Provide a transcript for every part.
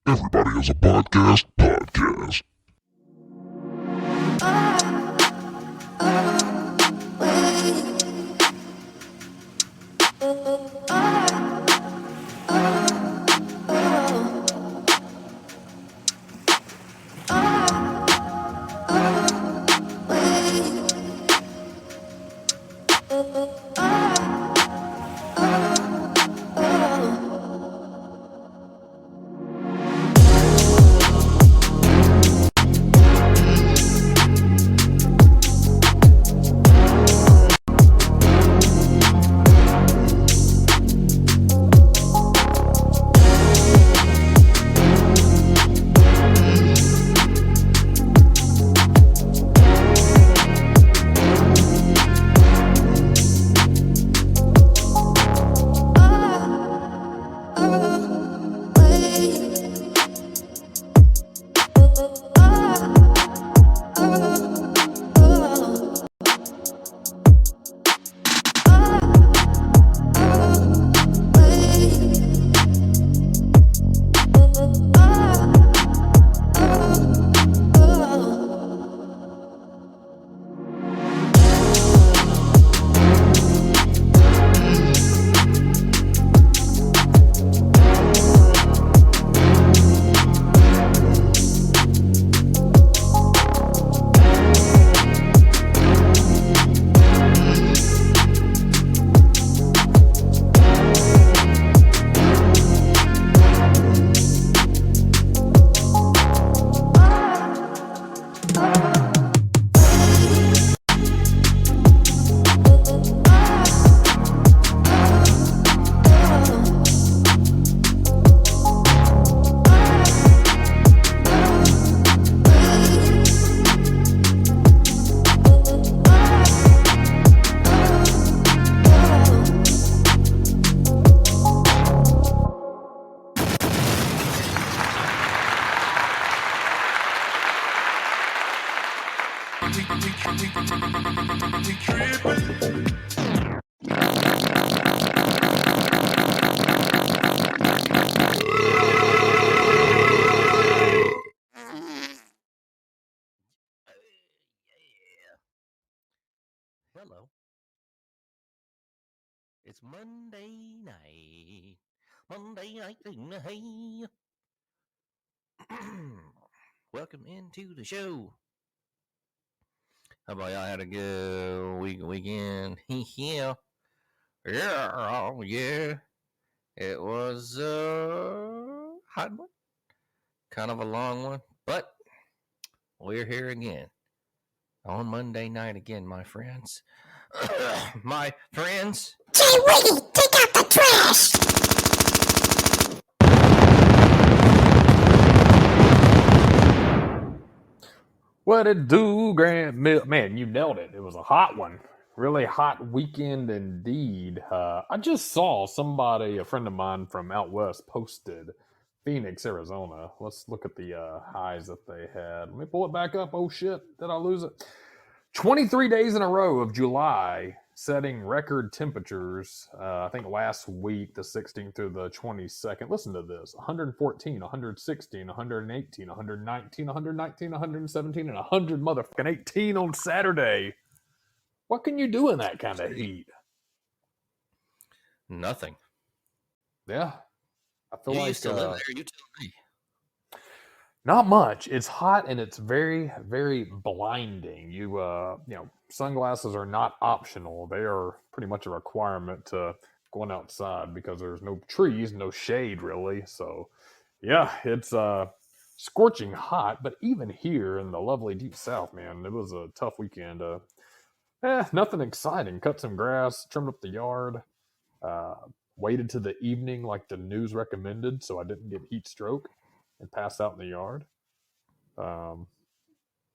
Everybody has a podcast. Hello. It's Monday night. Monday night in the hay. Welcome into the show. How about y'all had a good weekend? Yeah. Yeah. It was a hot one. Kind of a long one. But we're here again. On Monday night again, my friends. My friends. Jay Wiggy, take out the trash! What it do, Grand Milk? Man, you nailed it. It was a hot one. Really hot weekend indeed. I just saw somebody, a friend of mine from out west, posted Phoenix, Arizona. Let's look at the highs that they had. Let me pull it back up. Oh shit, did I lose it? 23 days in a row of July setting record temperatures. I think last week, the 16th through the 22nd. Listen to this: 114, 116, 118, 119, 119, 117, and 100 motherfucking 18 on Saturday. What can you do in that kind of heat? Nothing. Yeah. I feel You like used to live there. You tell me. not much. It's hot and it's very, very blinding. You know, sunglasses are not optional. They are pretty much a requirement to going outside because there's no trees, no shade really. So, yeah, it's scorching hot. But even here in the lovely deep south, man, it was a tough weekend. Nothing exciting. Cut some grass, trimmed up the yard. Uh, Waited to the evening like the news recommended, so I didn't get heat stroke and pass out in the yard. Um,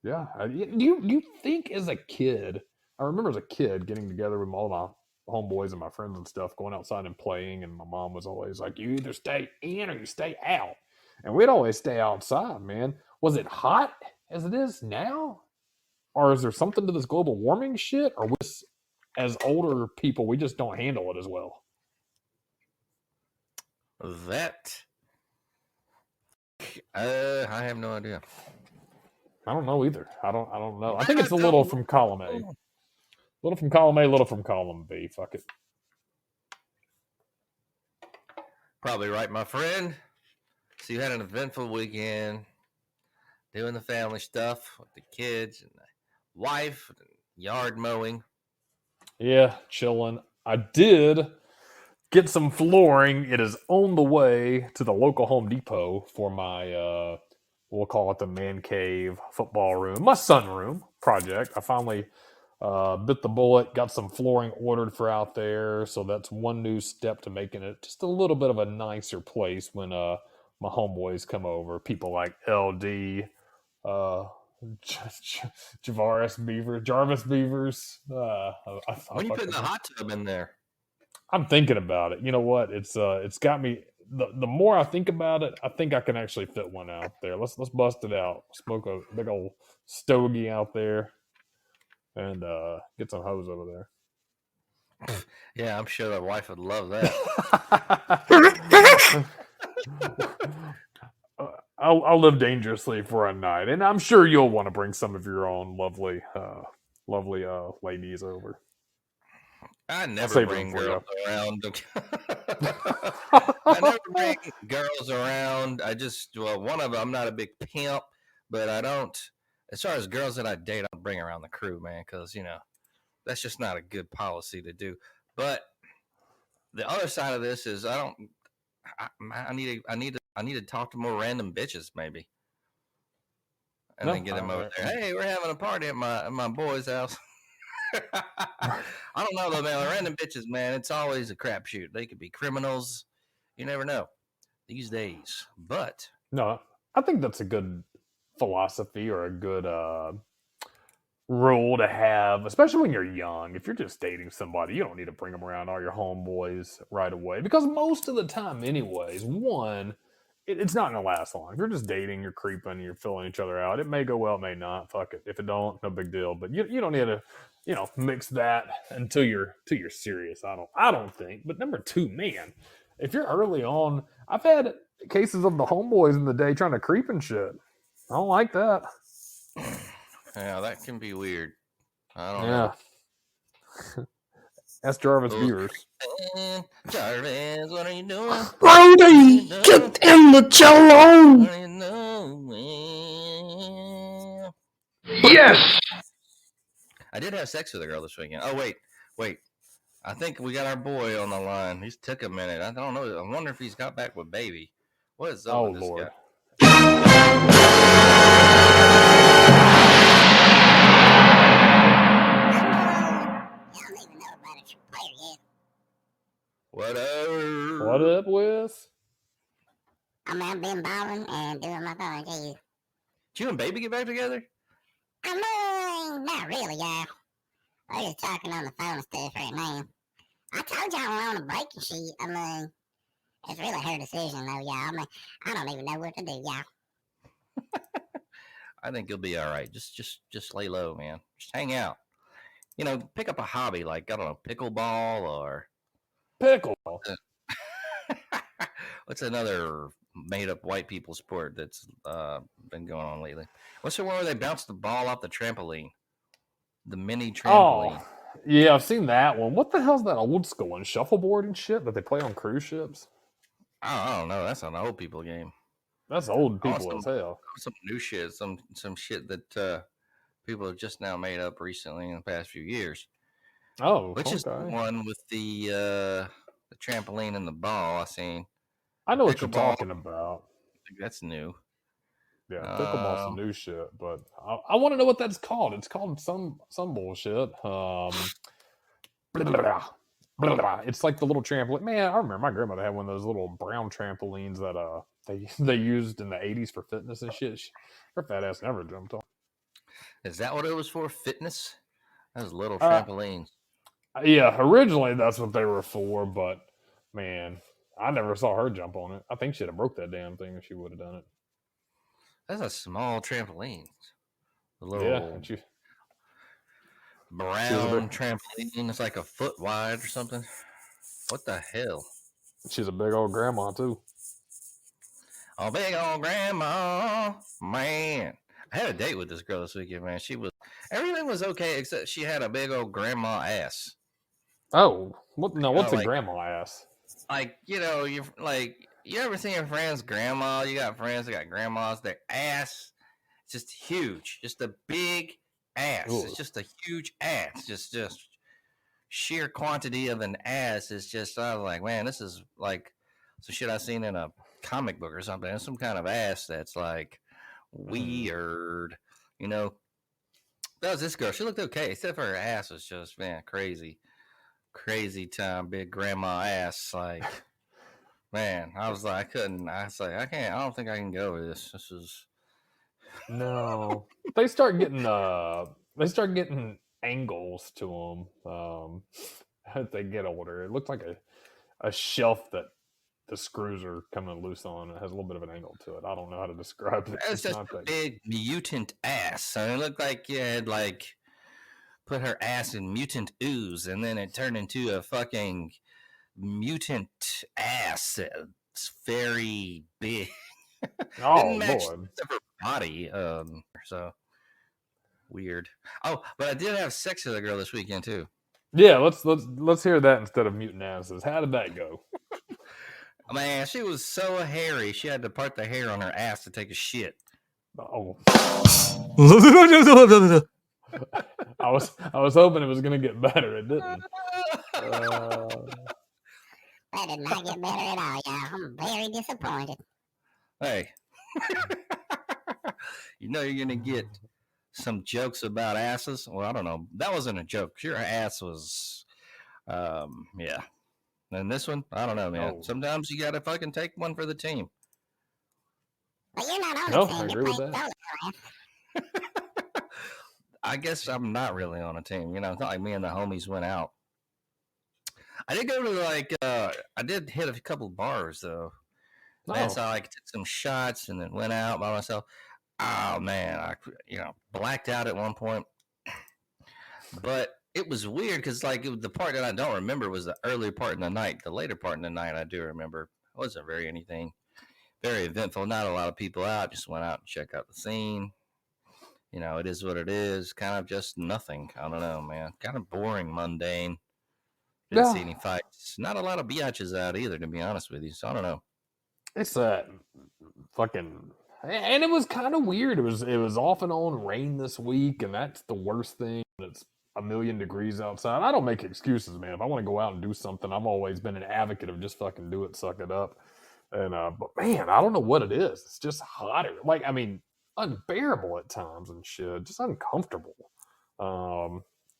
yeah. You think as a kid, I remember as a kid getting together with all my homeboys and my friends and stuff, going outside and playing, and my mom was always like, "You either stay in or you stay out," and we'd always stay outside. Man, was it hot as it is now, or is there something to this global warming shit, or was as older people we just don't handle it as well? That I have no idea. I don't know either. I don't know. I Why think it's a little from column A. don't- Little from column A, little from column B. Fuck it. Probably right, my friend. So you had an eventful weekend doing the family stuff with the kids and the wife, and yard mowing. Yeah, chilling. I did get some flooring. It is on the way to the local Home Depot for my we'll call it the man cave football room, my sunroom project. I finally bit the bullet, got some flooring ordered for out there, so that's one new step to making it just a little bit of a nicer place when my homeboys come over. People like LD, uh, Jarvis Beavers. When you putting the hot tub in there? I'm thinking about it. You know what? It's got me. The more I think about it, I think I can actually fit one out there. Let's bust it out. Smoke a big old stogie out there, and get some hose over there. Yeah, I'm sure the wife would love that. I'll live dangerously for a night, and I'm sure you'll want to bring some of your own lovely ladies over. I never save bring them for girls around. I never bring girls around. I just, well, one of them, I'm not a big pimp, but I don't, as far as girls that I date, I don't bring around the crew, man, because, you know, that's just not a good policy to do. But the other side of this is I need to talk to more random bitches, maybe. And then get them over there. Hey, we're having a party at my boy's house. I don't know though, man. Random bitches, man. It's always a crapshoot. They could be criminals. You never know these days. But no, I think that's a good philosophy or a good rule to have, especially when you're young. If you're just dating somebody, you don't need to bring them around all your homeboys right away because most of the time, anyways, one, it's not gonna last long. If you're just dating, you're creeping, you're filling each other out. It may go well, it may not. Fuck it. If it don't, no big deal. But you don't need to, mix that until you're serious. I don't think. But number two, man, if you're early on, I've had cases of the homeboys in the day trying to creep and shit. I don't like that. yeah, that can be weird. I don't know. That's Jarvis Beavers. Jarvis, what are you doing? Brody, get in the cello. What are you doing? Yes. I did have sex with a girl this weekend. Oh, wait. I think we got our boy on the line. He's took a minute. I don't know. I wonder if he's got back with baby. What is up with this Lord. guy? What up? What up, Whis? I've been balling and doing my phone. Did you and baby get back together? Not really, y'all. We're just talking on the phone and stuff right now. I told y'all we're on a break and shit. It's really her decision, though, y'all. I don't even know what to do, y'all. I think you'll be all right. Just lay low, man. Just hang out. Pick up a hobby like, I don't know, pickleball or pickleball. What's another made-up white people sport that's been going on lately? What's the one where they bounce the ball off the trampoline? The mini trampoline. Oh, yeah, I've seen that one. What the hell's that old school one? Shuffleboard and shit that they play on cruise ships? I don't know. That's an old people game. That's old people as hell. Some new shit. Some shit that people have just now made up recently in the past few years. Oh, which is the one with the trampoline and the ball? I seen. I know what you're talking about. I think that's new. Yeah, pickleball's some new shit, but I want to know what that's called. It's called some bullshit. It's like the little trampoline. Man, I remember my grandmother had one of those little brown trampolines that they used in the 80s for fitness and shit. Her fat ass never jumped on. Is that what it was for? Fitness? Those little trampolines. Yeah, originally that's what they were for, but man, I never saw her jump on it. I think she'd have broke that damn thing if she would have done it. That's a small trampoline. The little brown trampoline. It's like a foot wide or something. What the hell? She's a big old grandma too. Oh, big old grandma, man. I had a date with this girl this weekend, man. Everything was okay except she had a big old grandma ass. Oh, what's a Like, grandma ass? you ever seen your friend's grandma? You got friends that got grandmas. Their ass, just huge, just a big ass. Ooh. It's just a huge ass. Just sheer quantity of an ass is just. I was like, man, this is like some shit I seen in a comic book or something. It's some kind of ass that's like weird, you know. That was this girl. She looked okay, except for her ass was just, man, crazy time, big grandma ass. Like, man, I was like, I can't. I don't think I can go with this. This is No, they start getting angles to them as they get older. It looks like a shelf that the screws are coming loose on. It has a little bit of an angle to it. I don't know how to describe it. It's just a big mutant ass. So it looked like you had like put her ass in mutant ooze, and then it turned into a fucking mutant ass. It's very big. Oh Didn't match Lord! her body. So weird. Oh, but I did have sex with a girl this weekend too. Yeah, let's hear that instead of mutant asses. How did that go? Man, she was so hairy. She had to part the hair on her ass to take a shit. Oh. I was hoping it was gonna get better. It didn't. That did not get better at all, y'all. I'm very disappointed. Hey, you know you're gonna get some jokes about asses. Well, I don't know. That wasn't a joke. Your ass was, yeah. And this one, I don't know, man. Oh. Sometimes you gotta fucking take one for the team. But you're not on No, the team. I You're agree with playing that. solo. I guess I'm not really on a team. You know, it's not like me and the homies went out. I did go to I did hit a couple bars though. No. And so I took some shots and then went out by myself. Oh man, I blacked out at one point. But it was weird because the part that I don't remember was the earlier part in the night. The later part in the night I do remember. It wasn't very eventful. Not a lot of people out. Just went out and checked out the scene. You know, it is what it is. Kind of just nothing. I don't know, man. Kind of boring, mundane. Didn't see any fights. Not a lot of biatches out either, to be honest with you. So I don't know. It's fucking, and it was kind of weird. It was off and on rain this week, and that's the worst thing. It's 1,000,000 degrees outside. I don't make excuses, man. If I want to go out and do something, I've always been an advocate of just fucking do it, suck it up. And but man, I don't know what it is. It's just hotter. Like, I mean, unbearable at times and shit. Just uncomfortable.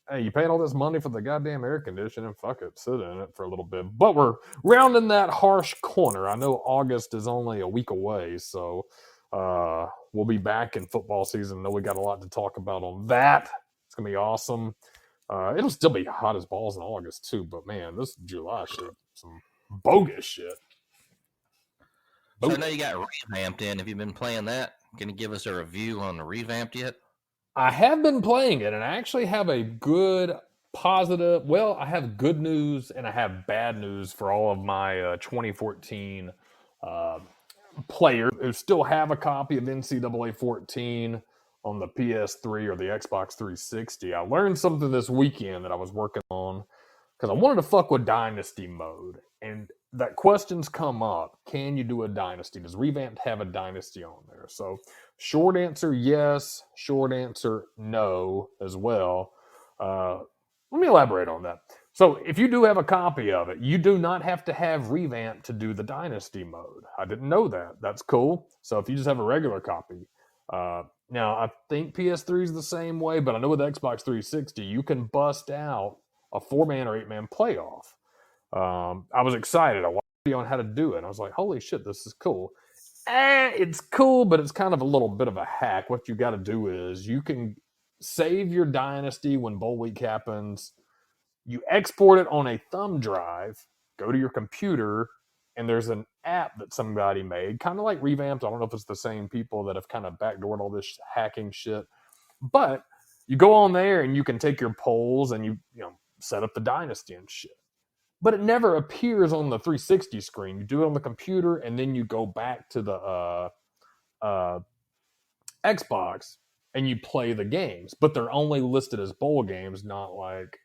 Hey, you paying all this money for the goddamn air conditioning? Fuck it, sit in it for a little bit. But we're rounding that harsh corner. I know August is only a week away, so we'll be back in football season. I know we got a lot to talk about on that. It's gonna be awesome. It'll still be hot as balls in August too, but man, this July shit, some bogus shit. So I know you got Revamped in. Have you been playing that? Can you give us a review on the Revamped yet? I have been playing it, and I actually have a good, positive. Well, I have good news and I have bad news for all of my 2014 players who still have a copy of NCAA 14 on the PS3 or the Xbox 360. I learned something this weekend that I was working on because I wanted to fuck with Dynasty mode, and that questions come up. Can you do a Dynasty? Does Revamped have a Dynasty on there? So short answer, yes. Short answer, no, as well. Let me elaborate on that. So if you do have a copy of it, you do not have to have Revamped to do the Dynasty mode. I didn't know that. That's cool. So if you just have a regular copy. Now, I think PS3 is the same way, but I know with Xbox 360, you can bust out a 4-man or 8-man playoff. I was excited. I watched a video on how to do it. And I was like, holy shit, this is cool. It's cool, but it's kind of a little bit of a hack. What you got to do is you can save your Dynasty when bowl week happens. You export it on a thumb drive, go to your computer, and there's an app that somebody made, kind of like Revamped. I don't know if it's the same people that have kind of backdoored all this hacking shit. But you go on there and you can take your polls and you set up the Dynasty and shit. but it never appears on the 360 screen. You do it on the computer, and then you go back to the Xbox and you play the games, but they're only listed as bowl games, not like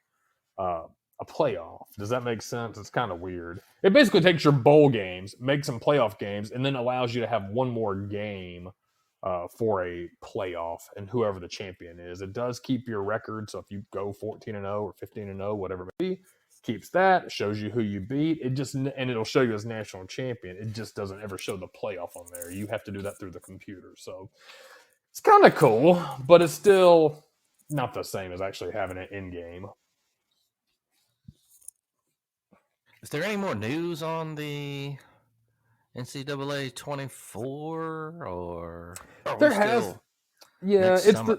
a playoff. Does that make sense? It's kind of weird. It basically takes your bowl games, makes them playoff games, and then allows you to have one more game for a playoff and whoever the champion is. It does keep your record, so if you go 14-0 or 15-0, whatever it may be, keeps that, shows you who you beat. And it'll show you as national champion. It just doesn't ever show the playoff on there. You have to do that through the computer. So it's kind of cool, but it's still not the same as actually having it in game. Is there any more news on the NCAA 24 or there has? Yeah, it's summer?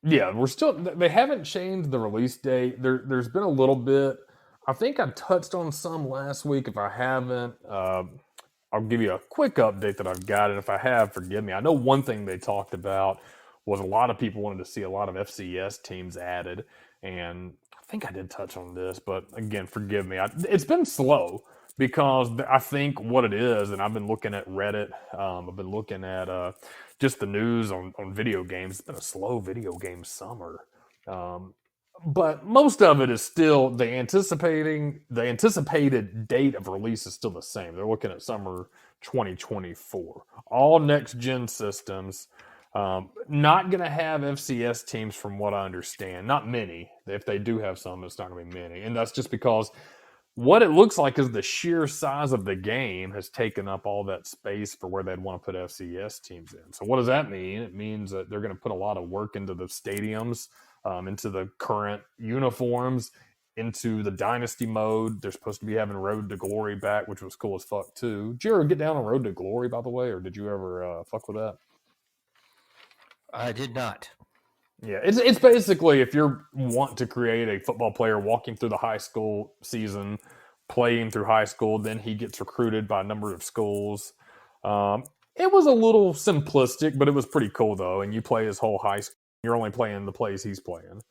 We're still. They haven't changed the release date. There's been a little bit. I think I touched on some last week. If I haven't, I'll give you a quick update that I've got. And if I have, forgive me. I know one thing they talked about was a lot of people wanted to see a lot of FCS teams added. And I think I did touch on this, but again, forgive me. It's been slow because I think what it is, and I've been looking at Reddit. I've been looking at just the news on video games. It's been a slow video game summer. But most of it is still the anticipated date of release is still the same. They're looking at summer 2024. All next gen systems. Not going to have FCS teams from what I understand. Not many. If they do have some, it's not going to be many. And that's just because what it looks like is the sheer size of the game has taken up all that space for where they'd want to put FCS teams in. So what does that mean? It means that they're going to put a lot of work into the stadiums, into the current uniforms, into the dynasty mode. They're supposed to be having Road to Glory back, which was cool as fuck too. Did you ever get down on Road to Glory, by the way, or did you ever fuck with that? I did not. Yeah, it's basically if you want to create a football player walking through the high school season, playing through high school, then he gets recruited by a number of schools. It was a little simplistic, but it was pretty cool though. And you play his whole high school. You're only playing the plays he's playing,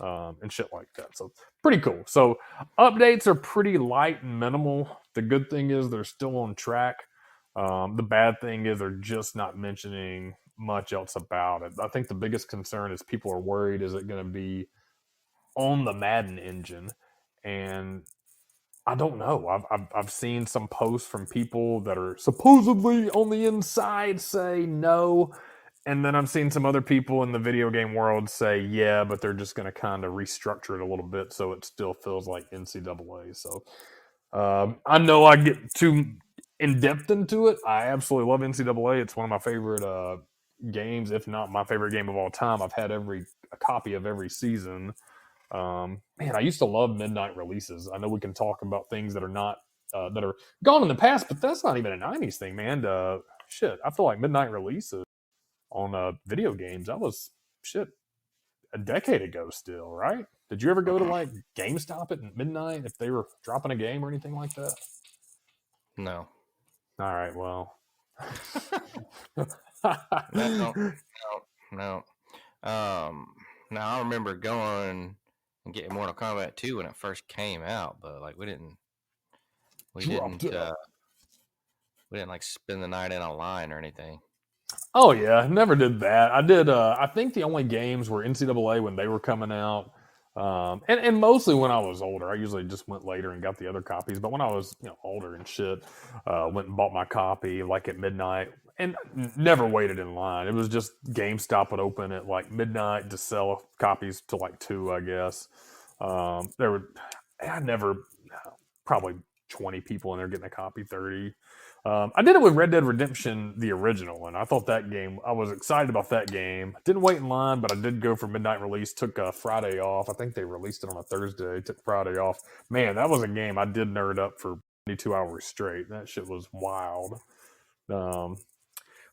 and shit like that. So pretty cool. So updates are pretty light and minimal. The good thing is they're still on track. The bad thing is they're just not mentioning much else about it. I think the biggest concern is people are worried, is it going to be on the Madden engine? And I don't know. I've seen some posts from people that are supposedly on the inside say no. And then I've seen some other people in the video game world say, yeah, but they're just going to kind of restructure it a little bit so it still feels like NCAA. So I know I get too in depth into it. I absolutely love NCAA. It's one of my favorite games, if not my favorite game of all time. I've had a copy of every season. Man, I used to love midnight releases. I know we can talk about things that are not that are gone in the past, but that's not even a 90s thing, man. Shit, I feel like midnight releases on video games, that was a decade ago still, right? Did you ever go to like GameStop at midnight if they were dropping a game or anything like that? No. All right, well. No. Now I remember going and getting Mortal Kombat 2 when it first came out, but like we didn't like spend the night in a line or anything. Oh yeah, never did that. I did. I think the only games were NCAA when they were coming out, and mostly when I was older. I usually just went later and got the other copies. But when I was older and shit, went and bought my copy like at midnight and never waited in line. It was just GameStop would open at like midnight to sell copies to like 2, I guess. Probably 20 people in there getting a copy, 30. I did it with Red Dead Redemption, the original one. I thought that game, I was excited about that game. Didn't wait in line, but I did go for midnight release. Took a Friday off. I think they released it on a Thursday. Took Friday off. Man, that was a game I did nerd up for 22 hours straight. That shit was wild.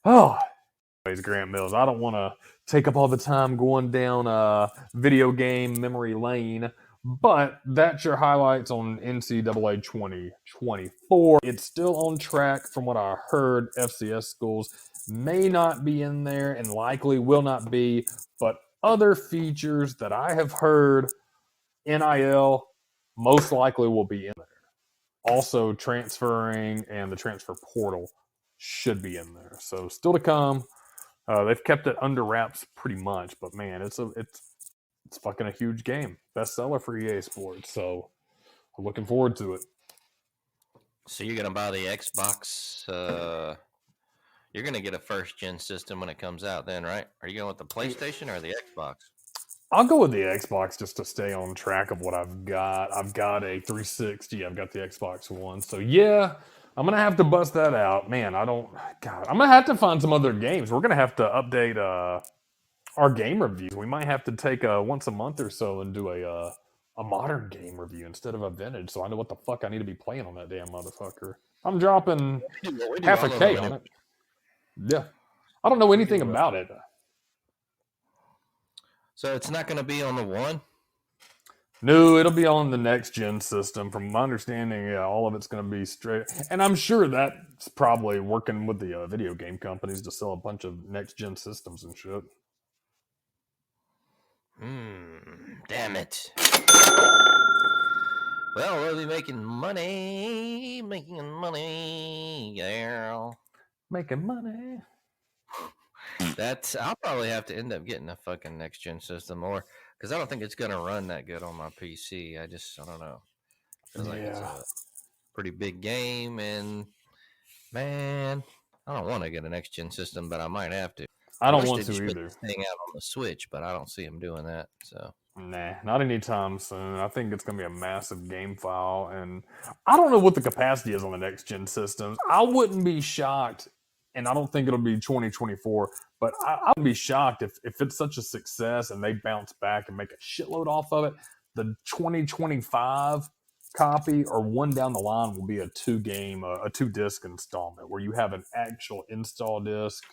Anyways, Grant Mills, I don't want to take up all the time going down video game memory lane. But that's your highlights on NCAA 2024. It's still on track from what I heard. FCS schools may not be in there and likely will not be. But other features that I have heard, NIL, most likely will be in there. Also, transferring and the transfer portal should be in there. So still to come. They've kept it under wraps pretty much, but man, it's fucking a huge game. Bestseller for EA Sports. So I'm looking forward to it. So you're gonna buy the Xbox? You're gonna get a first gen system when it comes out, then, right? Are you going with the PlayStation or the Xbox? I'll go with the Xbox just to stay on track of what I've got. I've got a 360. I've got the Xbox One. So yeah, I'm gonna have to bust that out, man. I'm gonna have to find some other games. We're gonna have to update our game reviews. We might have to take once a month or so and do a modern game review instead of a vintage, so I know what the fuck I need to be playing on that damn motherfucker. I'm dropping half a K on it. Yeah, I don't know anything about it. So it's not going to be on the One? No, it'll be on the next gen system. From my understanding, yeah, all of it's going to be straight. And I'm sure that's probably working with the video game companies to sell a bunch of next gen systems and shit. Damn it. Well, we'll be making money, yeah. Making money. I'll probably have to end up getting a fucking next gen system, or because I don't think it's gonna run that good on my PC. I don't know. Feels like it's a pretty big game, and man, I don't want to get a next gen system, but I might have to. I don't want to either. Thing out on the Switch, but I don't see them doing that. So nah, not anytime soon. I think it's gonna be a massive game file, and I don't know what the capacity is on the next gen systems. I wouldn't be shocked, and I don't think it'll be 2024. But I would be shocked if it's such a success and they bounce back and make a shitload off of it. The 2025 copy or one down the line will be a 2-disc installment where you have an actual install disc.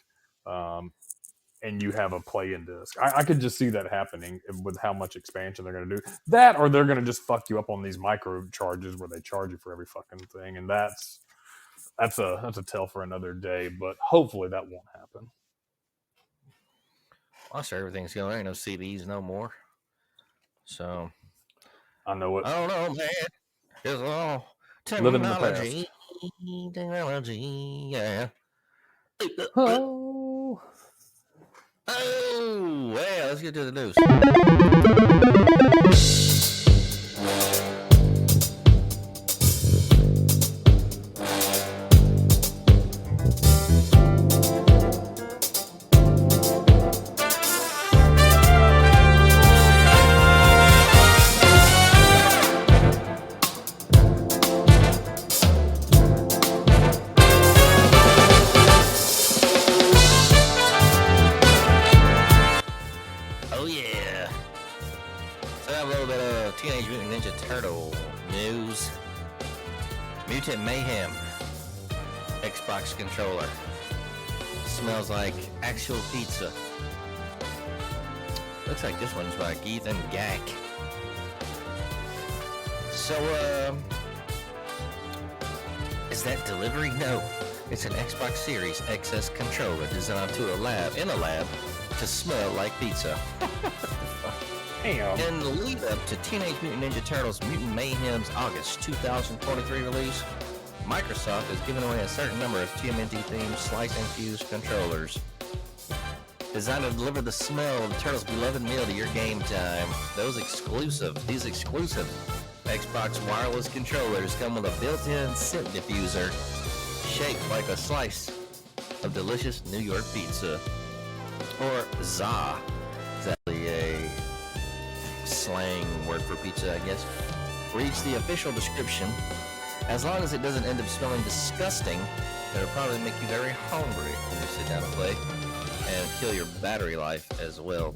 And you have a play-in disc. I could just see that happening with how much expansion they're going to do. That, or they're going to just fuck you up on these micro charges where they charge you for every fucking thing, and that's a tale for another day. But hopefully that won't happen. Well, sure, everything's going. There ain't no CDs no more. So I know it. I don't know, man. It's all living in the past. Technology, yeah. Oh. Oh, well, let's get to the news. Teenage Mutant Ninja Turtle news. Mutant Mayhem Xbox controller. Smells like actual pizza. Looks like this one's by Ethan Gack. So, is that delivery? No. It's an Xbox Series XS controller designed in a lab to smell like pizza. In the lead up to Teenage Mutant Ninja Turtles Mutant Mayhem's August 2023 release, Microsoft is giving away a certain number of TMNT-themed slice-infused controllers designed to deliver the smell of the Turtles' beloved meal to your game time. These exclusive Xbox wireless controllers come with a built-in scent diffuser shaped like a slice of delicious New York pizza, or za. Exactly a slang word for pizza, I guess. Reads the official description. As long as it doesn't end up smelling disgusting, it'll probably make you very hungry when you sit down and play, and kill your battery life as well.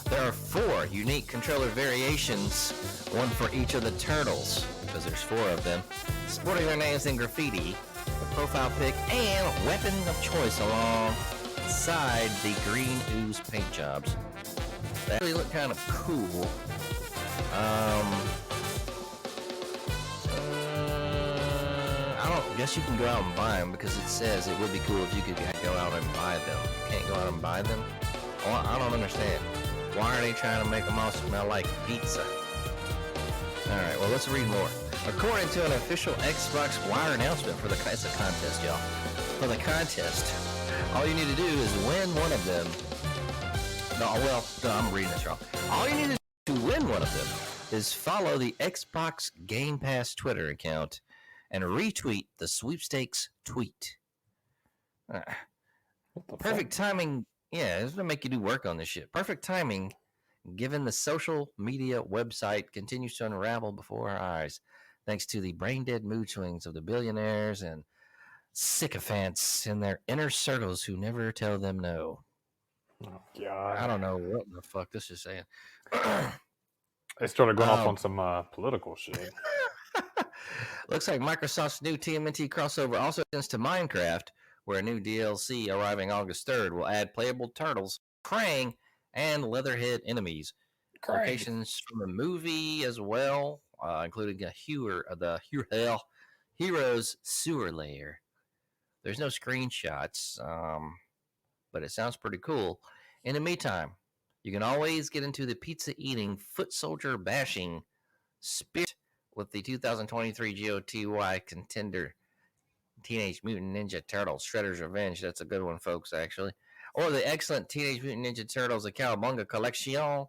There are 4 unique controller variations, one for each of the turtles, because there's 4 of them, sporting their names in graffiti, the profile pic, and weapon of choice alongside the green ooze paint jobs. They actually look kind of cool. I guess you can go out and buy them because it says it would be cool if you could go out and buy them. You can't go out and buy them? Well, I don't understand. Why are they trying to make them all smell like pizza? All right, well, let's read more. According to an official Xbox Wire announcement for it's a contest, y'all. For the contest, all you need to do is win one of them. No, I'm reading this wrong. All you need to win one of them is follow the Xbox Game Pass Twitter account and retweet the sweepstakes tweet. Perfect timing. Yeah, it's going to make you do work on this shit. Perfect timing, given the social media website continues to unravel before our eyes, thanks to the brain-dead mood swings of the billionaires and sycophants in their inner circles who never tell them no. Oh, God. I don't know what the fuck this is saying. They started going off on some political shit. Looks like Microsoft's new TMNT crossover also extends to Minecraft, where a new DLC arriving August 3rd will add playable turtles, Krang, and leatherhead enemies. Locations from the movie as well, including the Hero's Sewer Lair. There's no screenshots, but it sounds pretty cool. In the meantime, you can always get into the pizza-eating, foot soldier bashing spirit with the 2023 GOTY contender Teenage Mutant Ninja Turtles Shredder's Revenge. That's a good one, folks, actually. Or the excellent Teenage Mutant Ninja Turtles, the Cowabunga Collection,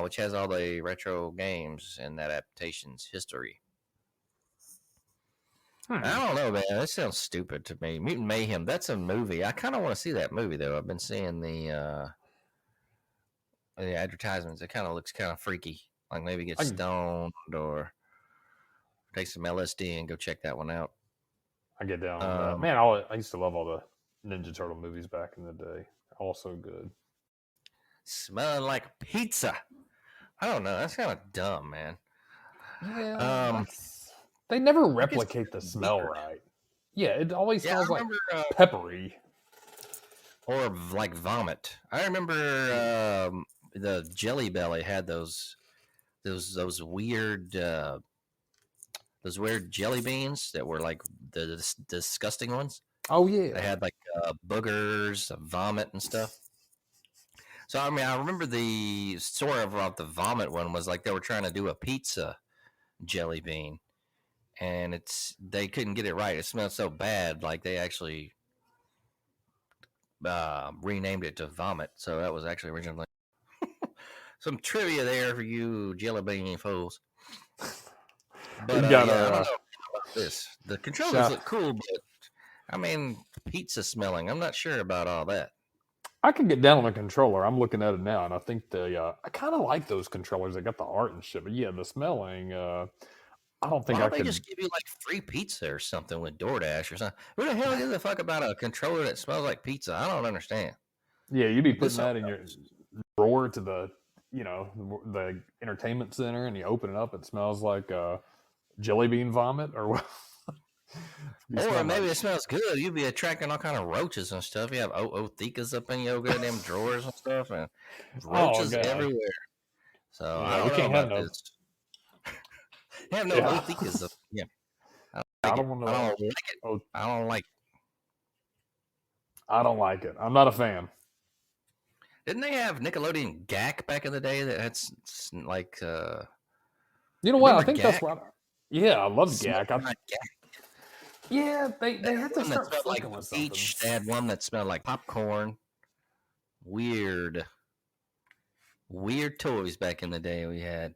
which has all the retro games in that adaptation's history. I don't know, man. That sounds stupid to me. Mutant Mayhem, that's a movie. I kind of want to see that movie, though. I've been seeing the advertisements. It kind of looks kind of freaky. Like maybe get stoned or take some LSD and go check that one out. I get down. Man, I used to love all the Ninja Turtle movies back in the day. All so good. Smelling like pizza. I don't know. That's kind of dumb, man. Yeah. They never replicate the smell weird. right. Yeah, it always smells like remember, peppery. Or like vomit. I remember the Jelly Belly had those weird jelly beans that were like the disgusting ones. Oh yeah, they had like boogers, vomit, and stuff. So I mean, I remember the story about the vomit one was like they were trying to do a pizza jelly bean, and they couldn't get it right. It smelled so bad, like they actually renamed it to vomit. So that was actually originally some trivia there for you jelly bean fools. But I don't know about this. The controllers look cool, but I mean, pizza smelling. I'm not sure about all that. I can get down on the controller. I'm looking at it now, and I think I kind of like those controllers. They got the art and shit, but yeah, the smelling. I don't think Why I don't could. They just give you like free pizza or something with DoorDash or something. Who the hell gives a fuck about a controller that smells like pizza? I don't understand. Yeah, you'd be putting that in your drawer to the entertainment center, and you open it up, it smells like jelly bean vomit or what? Or maybe it smells good. You'd be attracting all kind of roaches and stuff. You have othekas up in your goddamn drawers and stuff, and roaches everywhere. So I don't know about this. You have no othekas up. Yeah, I don't like it. I don't like it. I don't like it. I'm not a fan. Didn't they have Nickelodeon Gak back in the day? That's like. You know what? I think Gak? That's what. I love Gak. Yeah, they had to start fucking with something. They had one that smelled like popcorn. Weird toys back in the day we had.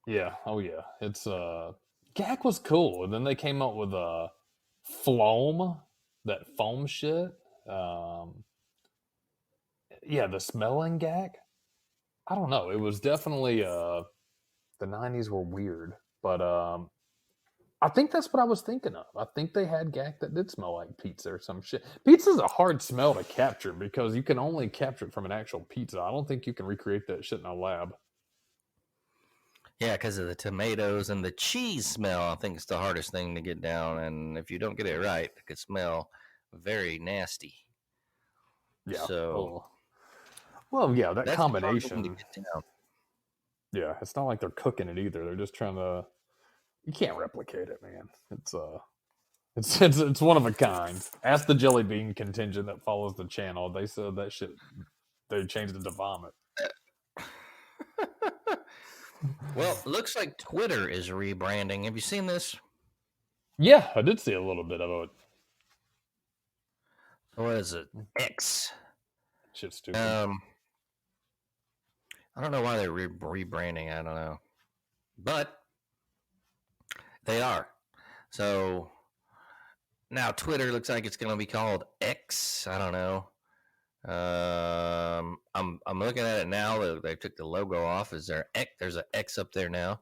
Yeah. Oh yeah. It's Gak was cool, and then they came out with Floam, that foam shit. Yeah, the smelling Gak. I don't know. It was definitely the 90s were weird, but I think that's what I was thinking of. I think they had Gak that did smell like pizza or some shit. Pizza's a hard smell to capture because you can only capture it from an actual pizza. I don't think you can recreate that shit in a lab. Yeah, because of the tomatoes and the cheese smell, I think it's the hardest thing to get down. And if you don't get it right, it could smell very nasty. Yeah. So, well, yeah, that combination. Yeah, it's not like they're cooking it either. They're just trying to. You can't replicate it, man. It's one of a kind. Ask the Jelly Bean contingent that follows the channel. They said that shit. They changed it to vomit. Well, looks like Twitter is rebranding. Have you seen this? Yeah, I did see a little bit of it. What is it? X. Shit's stupid. I don't know why they're rebranding. I don't know, but they are. So now Twitter looks like it's going to be called X. I don't know. I'm looking at it now. They took the logo off. Is there X? There's an X up there now.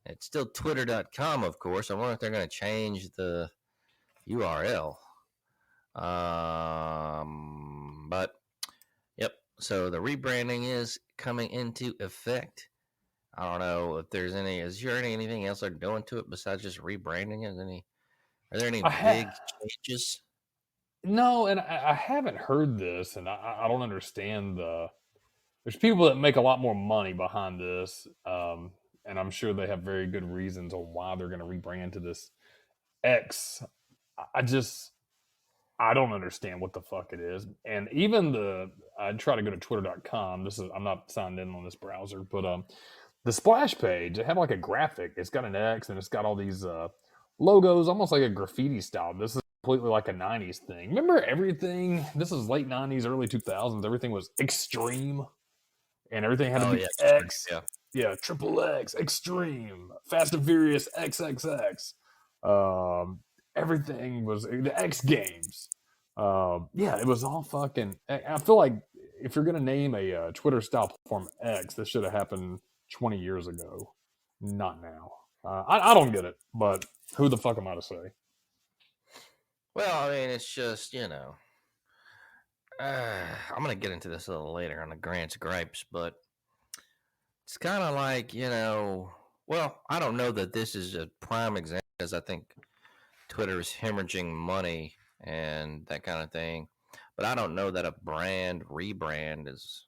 It's still twitter.com, of course. I wonder if they're going to change the URL. But yep. So the rebranding is coming into effect. I don't know if there's any. Is there anything else they're doing to it besides just rebranding it? Are there any big changes? No, and I haven't heard this, and I don't understand There's people that make a lot more money behind this, and I'm sure they have very good reasons on why they're going to rebrand to this X. I don't understand what the fuck it is. And even I try to go to twitter.com. I'm not signed in on this browser, but the splash page, it had like a graphic. It's got an X and it's got all these logos, almost like a graffiti style. This is completely like a 90s thing. Remember everything? This is late 90s, early 2000s. Everything was extreme and everything had to be X. Yeah, triple X, extreme, Fast and Furious, XXX. Everything was the X Games. Yeah, it was all fucking. I feel like if you're gonna name a Twitter style platform X, this should have happened 20 years ago, not now. I don't get it, but who the fuck am I to say? Well, I mean, it's just I'm gonna get into this a little later on the Grant's gripes, but it's kind of like well, I don't know that this is a prime example because I think Twitter is hemorrhaging money and that kind of thing. But I don't know that a brand rebrand is.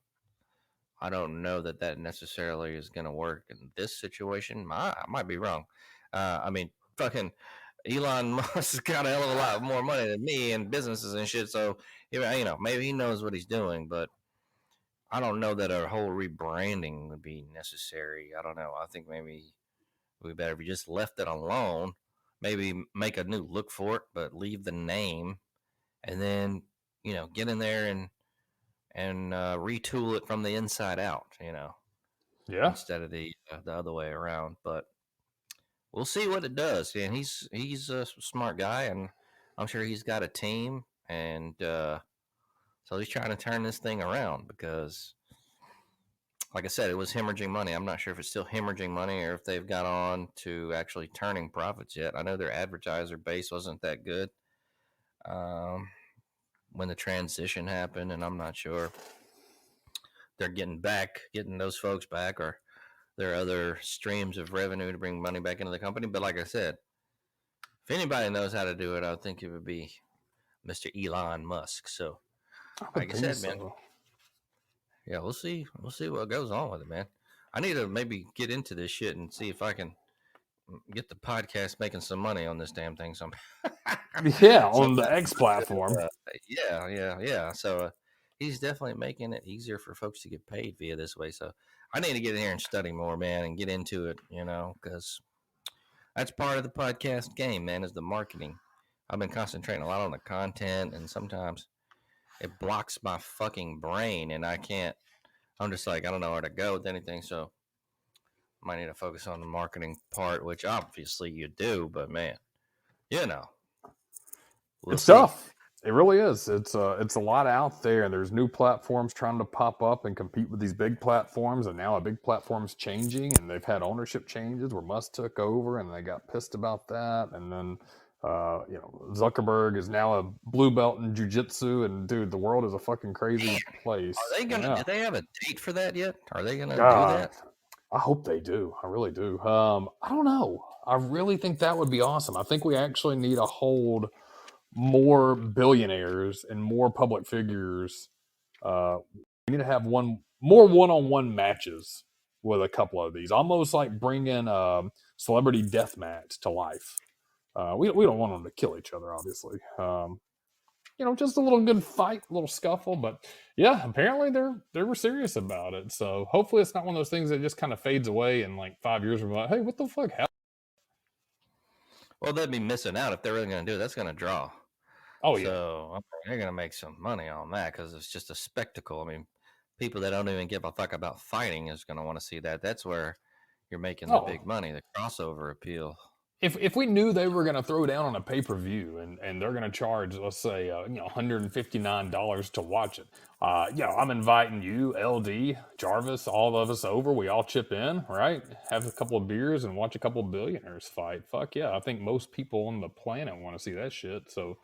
I don't know that necessarily is going to work in this situation. I might be wrong. I mean, fucking Elon Musk's got a hell of a lot more money than me and businesses and shit. So, maybe he knows what he's doing, but I don't know that a whole rebranding would be necessary. I don't know. I think maybe we better be just left it alone. Maybe make a new look for it, but leave the name, and then get in there and retool it from the inside out. Yeah, instead of the other way around. But we'll see what it does. And he's a smart guy, and I'm sure he's got a team, and so he's trying to turn this thing around because, like I said, it was hemorrhaging money. I'm not sure if it's still hemorrhaging money or if they've got on to actually turning profits yet. I know their advertiser base wasn't that good when the transition happened, and I'm not sure they're getting those folks back, or there are other streams of revenue to bring money back into the company. But like I said, if anybody knows how to do it, I would think it would be Mr. Elon Musk. So, like I said, man, yeah, we'll see. We'll see what goes on with it, man. I need to maybe get into this shit and see if I can get the podcast making some money on this damn thing. Yeah, on the X platform. Yeah. So he's definitely making it easier for folks to get paid via this way. So I need to get in here and study more, man, and get into it, because that's part of the podcast game, man, is the marketing. I've been concentrating a lot on the content, and sometimes it blocks my fucking brain, and I'm just like, I don't know where to go with anything, so I might need to focus on the marketing part, which obviously you do, but man, it's tough. It really is. It's a lot out there, and there's new platforms trying to pop up and compete with these big platforms. And now a big platform's changing, and they've had ownership changes where Musk took over, and they got pissed about that. And then, Zuckerberg is now a blue belt in jiu-jitsu, and dude, the world is a fucking crazy place. Are they gonna? Do they have a date for that yet? Are they gonna do that? I hope they do. I really do. I don't know. I really think that would be awesome. I think we actually need to hold more billionaires and more public figures. We need to have more one-on-one matches with a couple of these, almost like bringing celebrity deathmatch to life. We don't want them to kill each other, obviously. just a little good fight, a little scuffle. But yeah, apparently they were serious about it. So hopefully it's not one of those things that just kind of fades away in like 5 years. We're like, hey, what the fuck happened? Well, they'd be missing out if they're really going to do it. That's going to draw. Oh yeah. So they're going to make some money on that because it's just a spectacle. I mean, people that don't even give a fuck about fighting is going to want to see that. That's where you're making the big money, the crossover appeal. If we knew they were going to throw down on a pay-per-view and they're going to charge, let's say, $159 to watch it, I'm inviting you, LD, Jarvis, all of us over. We all chip in, right? Have a couple of beers and watch a couple of billionaires fight. Fuck yeah. I think most people on the planet want to see that shit. So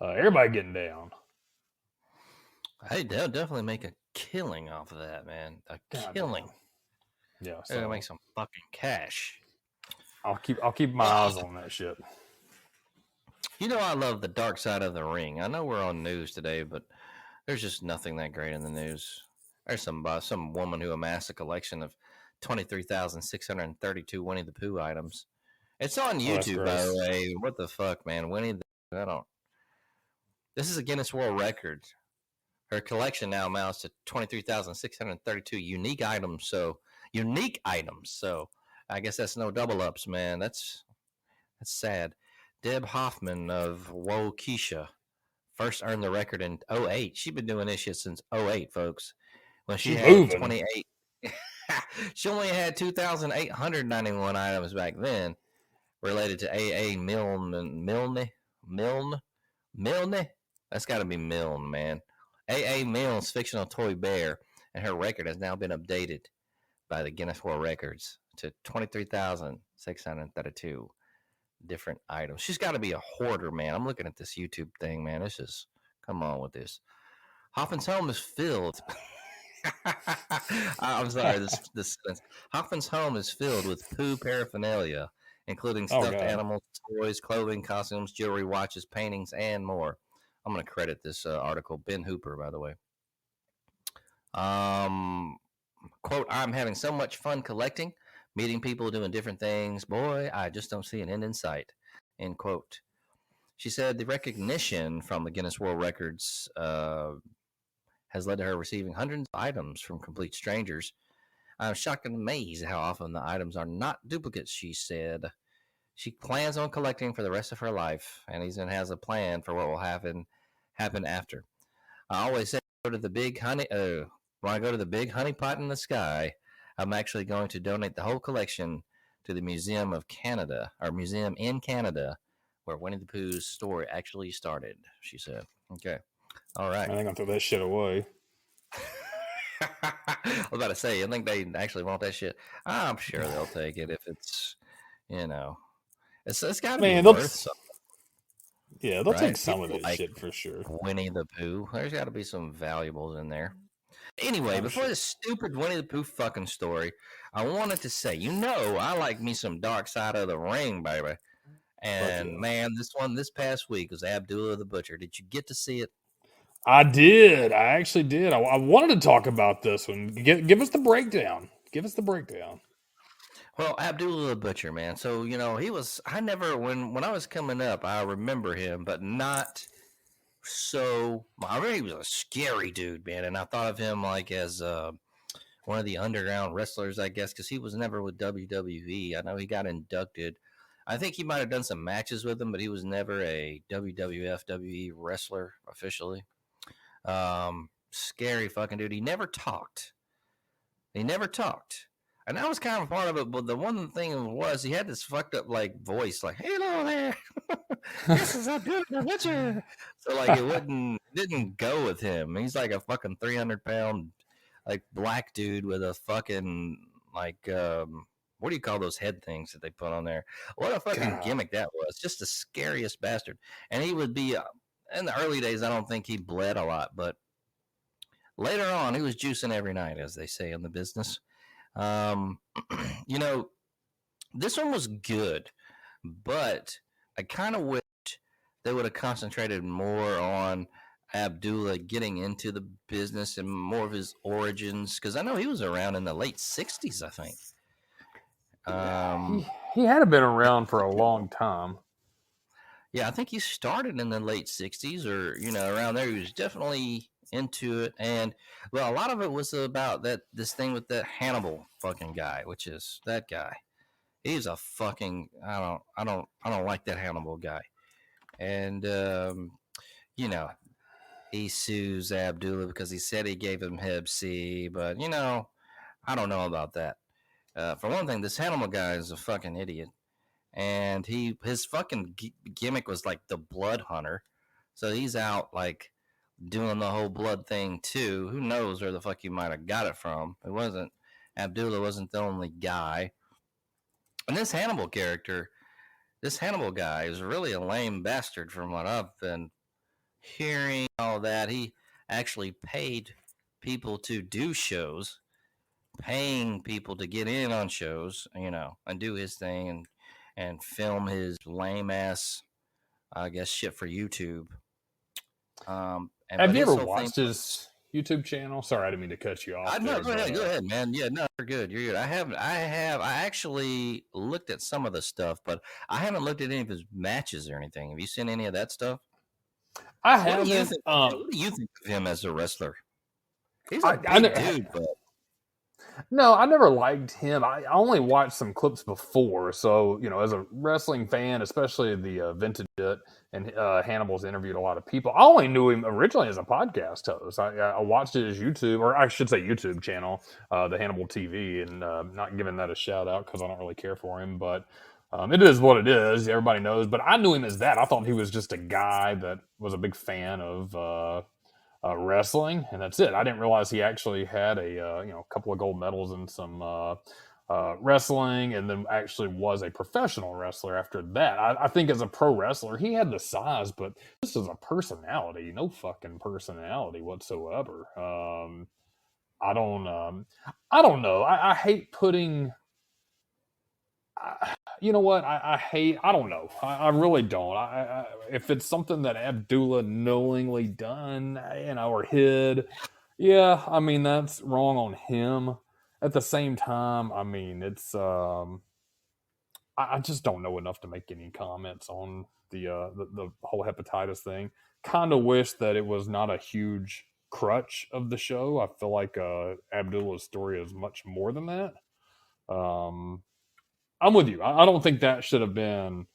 everybody getting down. Hey, they'll definitely make a killing off of that, man. A killing. Yeah. They're going to make some fucking cash. I'll keep my eyes on that shit. I love the dark side of the ring. I know we're on news today, but there's just nothing that great in the news. There's some woman who amassed a collection of 23,632 Winnie the Pooh items. It's on YouTube, by the way. What the fuck, man? This is a Guinness World Record. Her collection now amounts to 23,632 unique items. So I guess that's no double ups, man. That's sad. Deb Hoffman of Waukesha first earned the record in 2008. She's been doing this shit since 2008, folks. When she had 28. She only had 2,891 items back then related to A.A. Milne. That's got to be Milne, man. A.A. Milne's fictional toy bear, and her record has now been updated by the Guinness World Records to 23,632 different items. She's got to be a hoarder, man. I'm looking at this YouTube thing, man. Come on with this. Hoffman's home is filled. I'm sorry, this Hoffman's home is filled with Pooh paraphernalia, including stuffed animals, toys, clothing, costumes, jewelry, watches, paintings, and more. I'm going to credit this article, Ben Hooper, by the way. Quote, I'm having so much fun collecting, meeting people, doing different things. Boy, I just don't see an end in sight, end quote. She said the recognition from the Guinness World Records has led to her receiving hundreds of items from complete strangers. I'm shocked and amazed at how often the items are not duplicates, she said. She plans on collecting for the rest of her life, and even has a plan for what will happen after. I always say, when I go to the big honey pot in the sky, I'm actually going to donate the whole collection to the Museum in Canada, where Winnie the Pooh's story actually started, she said. Okay. All right. I think I'll throw that shit away. I was about to say, I think they actually want that shit. I'm sure they'll take it if it's, it's got to be worth something. Yeah, they'll take some of this shit for sure. Winnie the Pooh. There's got to be some valuables in there. Anyway, before this stupid Winnie the Pooh fucking story, I wanted to say, I like me some Dark Side of the Ring, baby. And man, this past week was Abdullah the Butcher. Did you get to see it? I did. I actually did. I wanted to talk about this one. Give us the breakdown. Well, Abdullah the Butcher, man. So, when I was coming up, I remember him, but not so. I remember he was a scary dude, man. And I thought of him like as one of the underground wrestlers, I guess, because he was never with WWE. I know he got inducted. I think he might have done some matches with them, but he was never a WWF, WWE wrestler officially. Scary fucking dude. He never talked. And that was kind of part of it. But the one thing was he had this fucked up like voice, like, hello there. This is Abdullah the Butcher. So like it didn't go with him. He's like a fucking 300-pound like black dude with a fucking like what do you call those head things that they put on there? What a fucking gimmick that was. Just the scariest bastard. And he would be in the early days, I don't think he bled a lot, but later on, he was juicing every night, as they say in the business. This one was good, but I kind of wish they would have concentrated more on Abdullah getting into the business and more of his origins, because I know he was around in the late 60s, I think. He had been around for a long time. Yeah, I think he started in the late 60s or, around there. He was definitely into it. And, well, a lot of it was about this thing with that Hannibal fucking guy, which is that guy. He's a fucking, I don't like that Hannibal guy. And, he sues Abdullah because he said he gave him Hep C, but, I don't know about that. For one thing, this Hannibal guy is a fucking idiot. And his fucking gimmick was like the blood hunter, so he's out like doing the whole blood thing too. Who knows where the fuck he might have got it from? Abdullah wasn't the only guy. And this Hannibal guy is really a lame bastard from what I've been hearing. All that he actually paid people to do shows, paying people to get in on shows, and do his thing and film his lame ass, I guess, shit for YouTube. Have you ever watched his YouTube channel? Sorry, I didn't mean to cut you off. No, go ahead, man. Yeah, no, you're good. You're good. I actually looked at some of the stuff, but I haven't looked at any of his matches or anything. Have you seen any of that stuff? I haven't. What do you think of him as a wrestler? He's a big dude, but. No, I never liked him. I only watched some clips before. So, as a wrestling fan, especially the vintage bit, and Hannibal's interviewed a lot of people. I only knew him originally as a podcast host. I watched his YouTube, or I should say YouTube channel, the Hannibal TV, and not giving that a shout out because I don't really care for him. But it is what it is. Everybody knows. But I knew him as that. I thought he was just a guy that was a big fan of wrestling, and that's it. I didn't realize he actually had a couple of gold medals in some wrestling, and then actually was a professional wrestler after that. I think as a pro wrestler, he had the size, but this is a personality, no fucking personality whatsoever. I don't know. I hate putting. You know what? I hate. I don't know. I really don't. If it's something that Abdullah knowingly done, or hid, yeah. I mean, that's wrong on him. At the same time, I mean, it's. I just don't know enough to make any comments on the whole hepatitis thing. Kind of wish that it was not a huge crutch of the show. I feel like Abdullah's story is much more than that. I'm with you. I don't think that should have been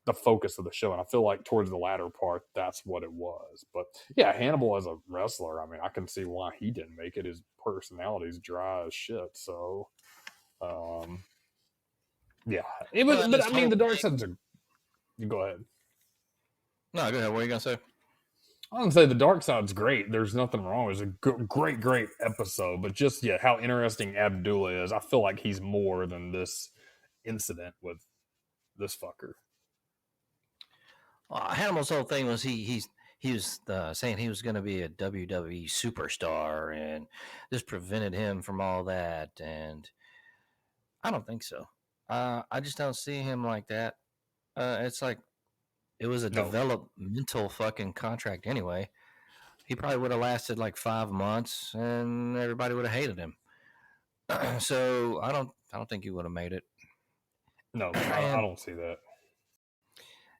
the focus of the show. And I feel like towards the latter part, that's what it was. But yeah, Hannibal as a wrestler, I mean, I can see why he didn't make it. His personality's dry as shit. So, yeah. It was, but I mean, the Darkside's are. You go ahead. No, go ahead. What are you going to say? I wouldn't say the Darkside's great. There's nothing wrong. It was a great episode. But just, yeah, how interesting Abdullah is. I feel like he's more than this incident with this fucker. Hannibal's whole thing was he was saying he was going to be a WWE superstar, and this prevented him from all that. And I don't think so. I just don't see him like that. It's like it was a developmental fucking contract anyway. He probably would have lasted like 5 months, and everybody would have hated him. So I don't think he would have made it. No, I don't see that.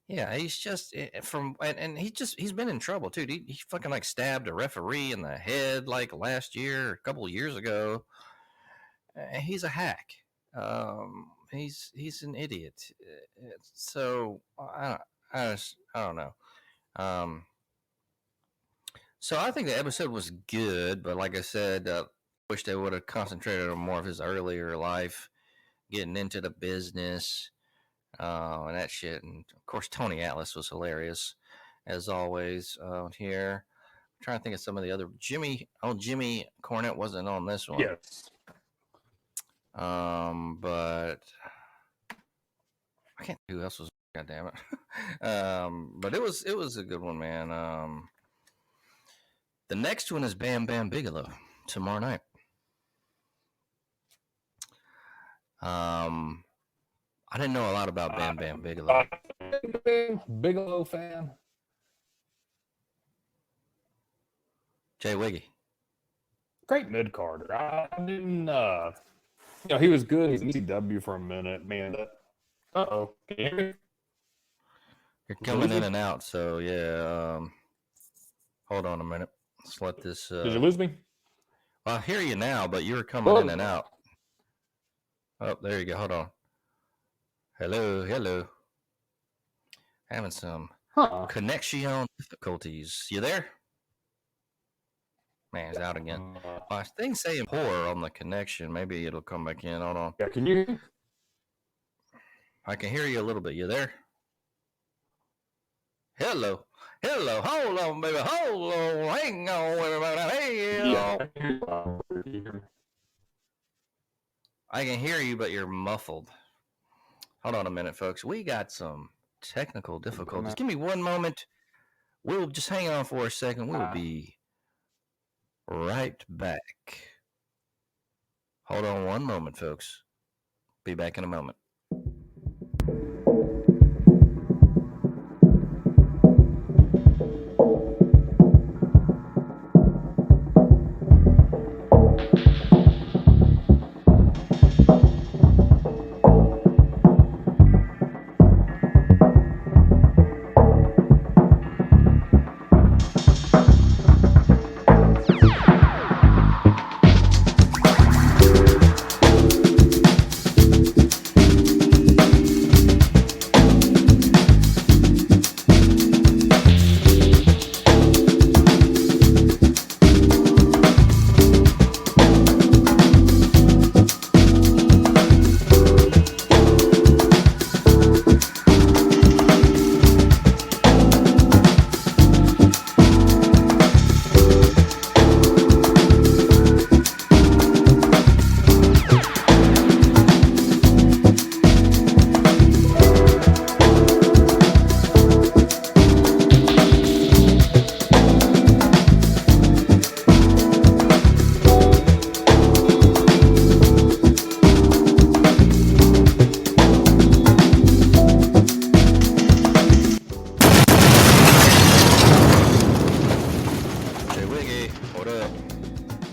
Yeah, he's just he's been in trouble too. He fucking like stabbed a referee in the head like last year, a couple of years ago. He's a hack. He's an idiot. So I don't know. So I think the episode was good, but like I said, wish they would have concentrated on more of his earlier life, getting into the business, and that shit. And of course, Tony Atlas was hilarious, as always. Here, I'm trying to think of some of the other Jimmy Cornette wasn't on this one. Yes. But I can't think who else was. God damn it. But it was a good one, man. The next one is Bam Bam Bigelow tomorrow night. I didn't know a lot about Bam Bam Bigelow. Bigelow fan. Jay Wiggy. Great mid-carder. I didn't, he was good. He's ECW for a minute, man. Uh-oh. Can you hear me? You're coming in and out, so yeah. Hold on a minute. Let's let this. Did you lose me? I hear you now, but you were coming in and out. Oh, there you go. Hold on. Hello. Having some connection difficulties. You there? Man, he's out again. Things saying poor on the connection. Maybe it'll come back in. Hold on. Yeah, can you hear me? I can hear you a little bit. You there? Hello. Hold on, baby. Hold on. Hang on, everybody. Hey, Yeah. I can hear you, but you're muffled. Hold on a minute, folks. We got some technical difficulties. Give me one moment. We'll just hang on for a second. We'll be right back. Hold on one moment, folks. Be back in a moment.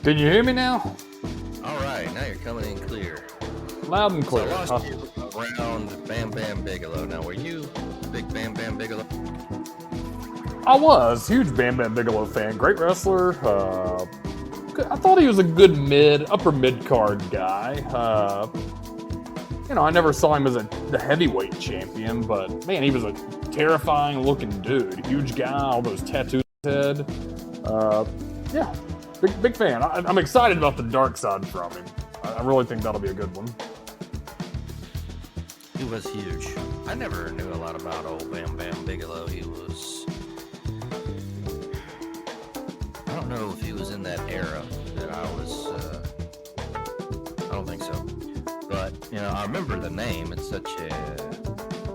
Can you hear me now? All right, now you're coming in clear. Loud and clear. So I lost you around Bam Bam Bigelow. Now, were you a big Bam Bam Bigelow? I was huge Bam Bam Bigelow fan. Great wrestler. I thought he was a good upper mid card guy. I never saw him as the heavyweight champion, but man, he was a terrifying looking dude. Huge guy, all those tattoos on his head. Yeah. Big fan. I'm excited about the Darkside from him. I really think that'll be a good one. He was huge. I never knew a lot about old Bam Bam Bigelow. He was... I don't know if he was in that era that I was... I don't think so. But, I remember the name. It's such a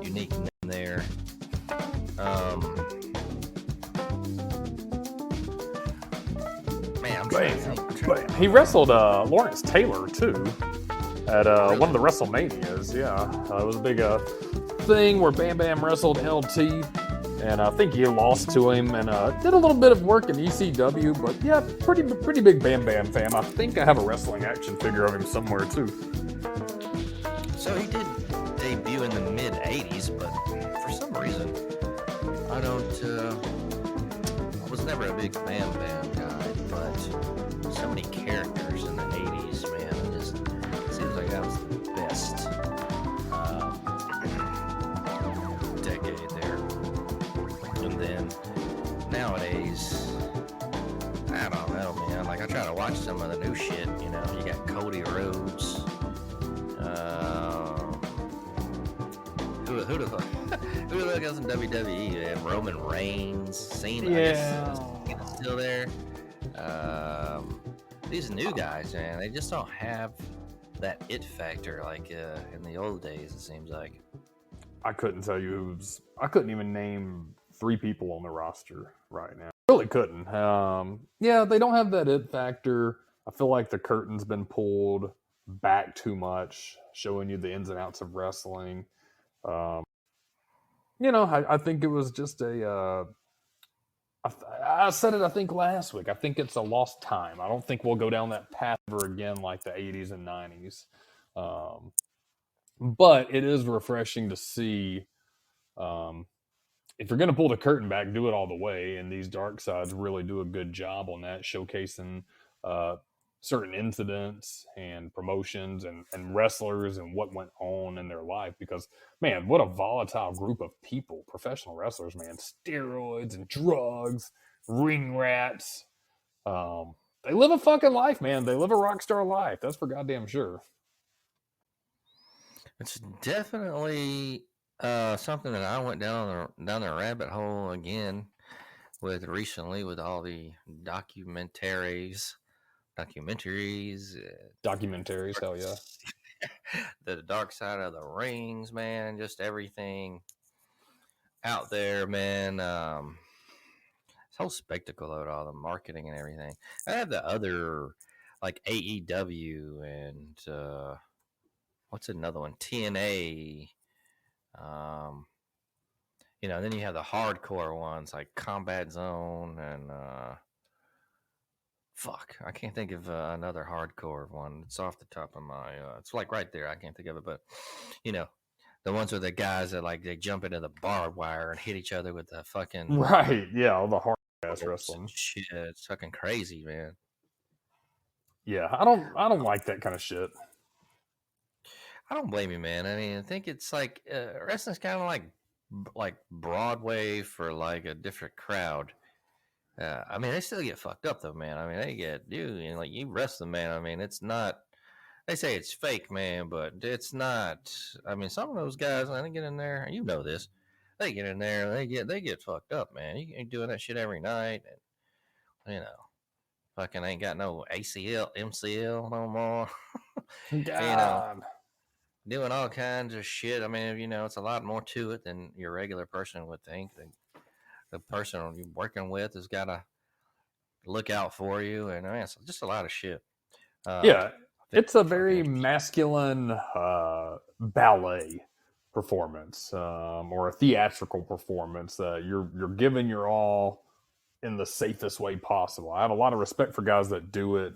unique name there. He wrestled Lawrence Taylor too at one of the WrestleManias. Yeah, it was a big thing where Bam Bam wrestled LT, and I think he lost to him and did a little bit of work in ECW. But yeah, pretty big Bam Bam fan. I think I have a wrestling action figure of him somewhere too. So he did debut in the mid '80s, but for some reason I was never a big Bam Bam guy, but so many characters in the 80s, man. It seems like that was the best decade there. And then nowadays, I don't know, man. Like, I try to watch some of the new shit, you got Cody Rhodes. Who the fuck else in WWE, man? Roman Reigns, Cena. Yeah. I guess, still there. These new guys, man, they just don't have that it factor like in the old days, it seems like. I couldn't tell you I couldn't even name 3 people on the roster right now. Really couldn't. Yeah, they don't have that it factor. I feel like the curtain's been pulled back too much, showing you the ins and outs of wrestling. I think it was just I said it, I think, last week. I think it's a lost time. I don't think we'll go down that path ever again like the 80s and 90s. But it is refreshing to see if you're going to pull the curtain back, do it all the way. And these Darksides really do a good job on that, showcasing certain incidents and promotions and wrestlers and what went on in their life. Because, man, what a volatile group of people, professional wrestlers, man. Steroids and drugs, ring rats. They live a fucking life, man. They live a rock star life. That's for goddamn sure. It's definitely something that I went down the rabbit hole again with recently with all the documentaries, Hell yeah. the dark side of the rings, man, just everything out there, man. This whole spectacle of it all, the marketing and everything. I have the other like AEW and what's another one? TNA. Then you have the hardcore ones like Combat Zone and I can't think of another hardcore one. It's off the top of my. It's like right there. I can't think of it, but the ones with the guys that like they jump into the barbed wire and hit each other with the fucking right. Yeah, all the hard ass wrestling. Shit, it's fucking crazy, man. Yeah, I don't like that kind of shit. I don't blame you, man. I mean, I think it's like wrestling's kind of like Broadway for like a different crowd. I mean, they still get fucked up though, man. I mean, they get like you wrestling, man. I mean, it's not. They say it's fake, man, but it's not. I mean, some of those guys, when they get in there, you know this. They get in there, they get fucked up, man. You ain't doing that shit every night, and fucking ain't got no ACL, MCL no more. God. Doing all kinds of shit. I mean, it's a lot more to it than your regular person would think. The person you're working with has got to look out for you, and it's just a lot of shit. Yeah, it's a very masculine ballet performance or a theatrical performance. You're giving your all in the safest way possible. I have a lot of respect for guys that do it.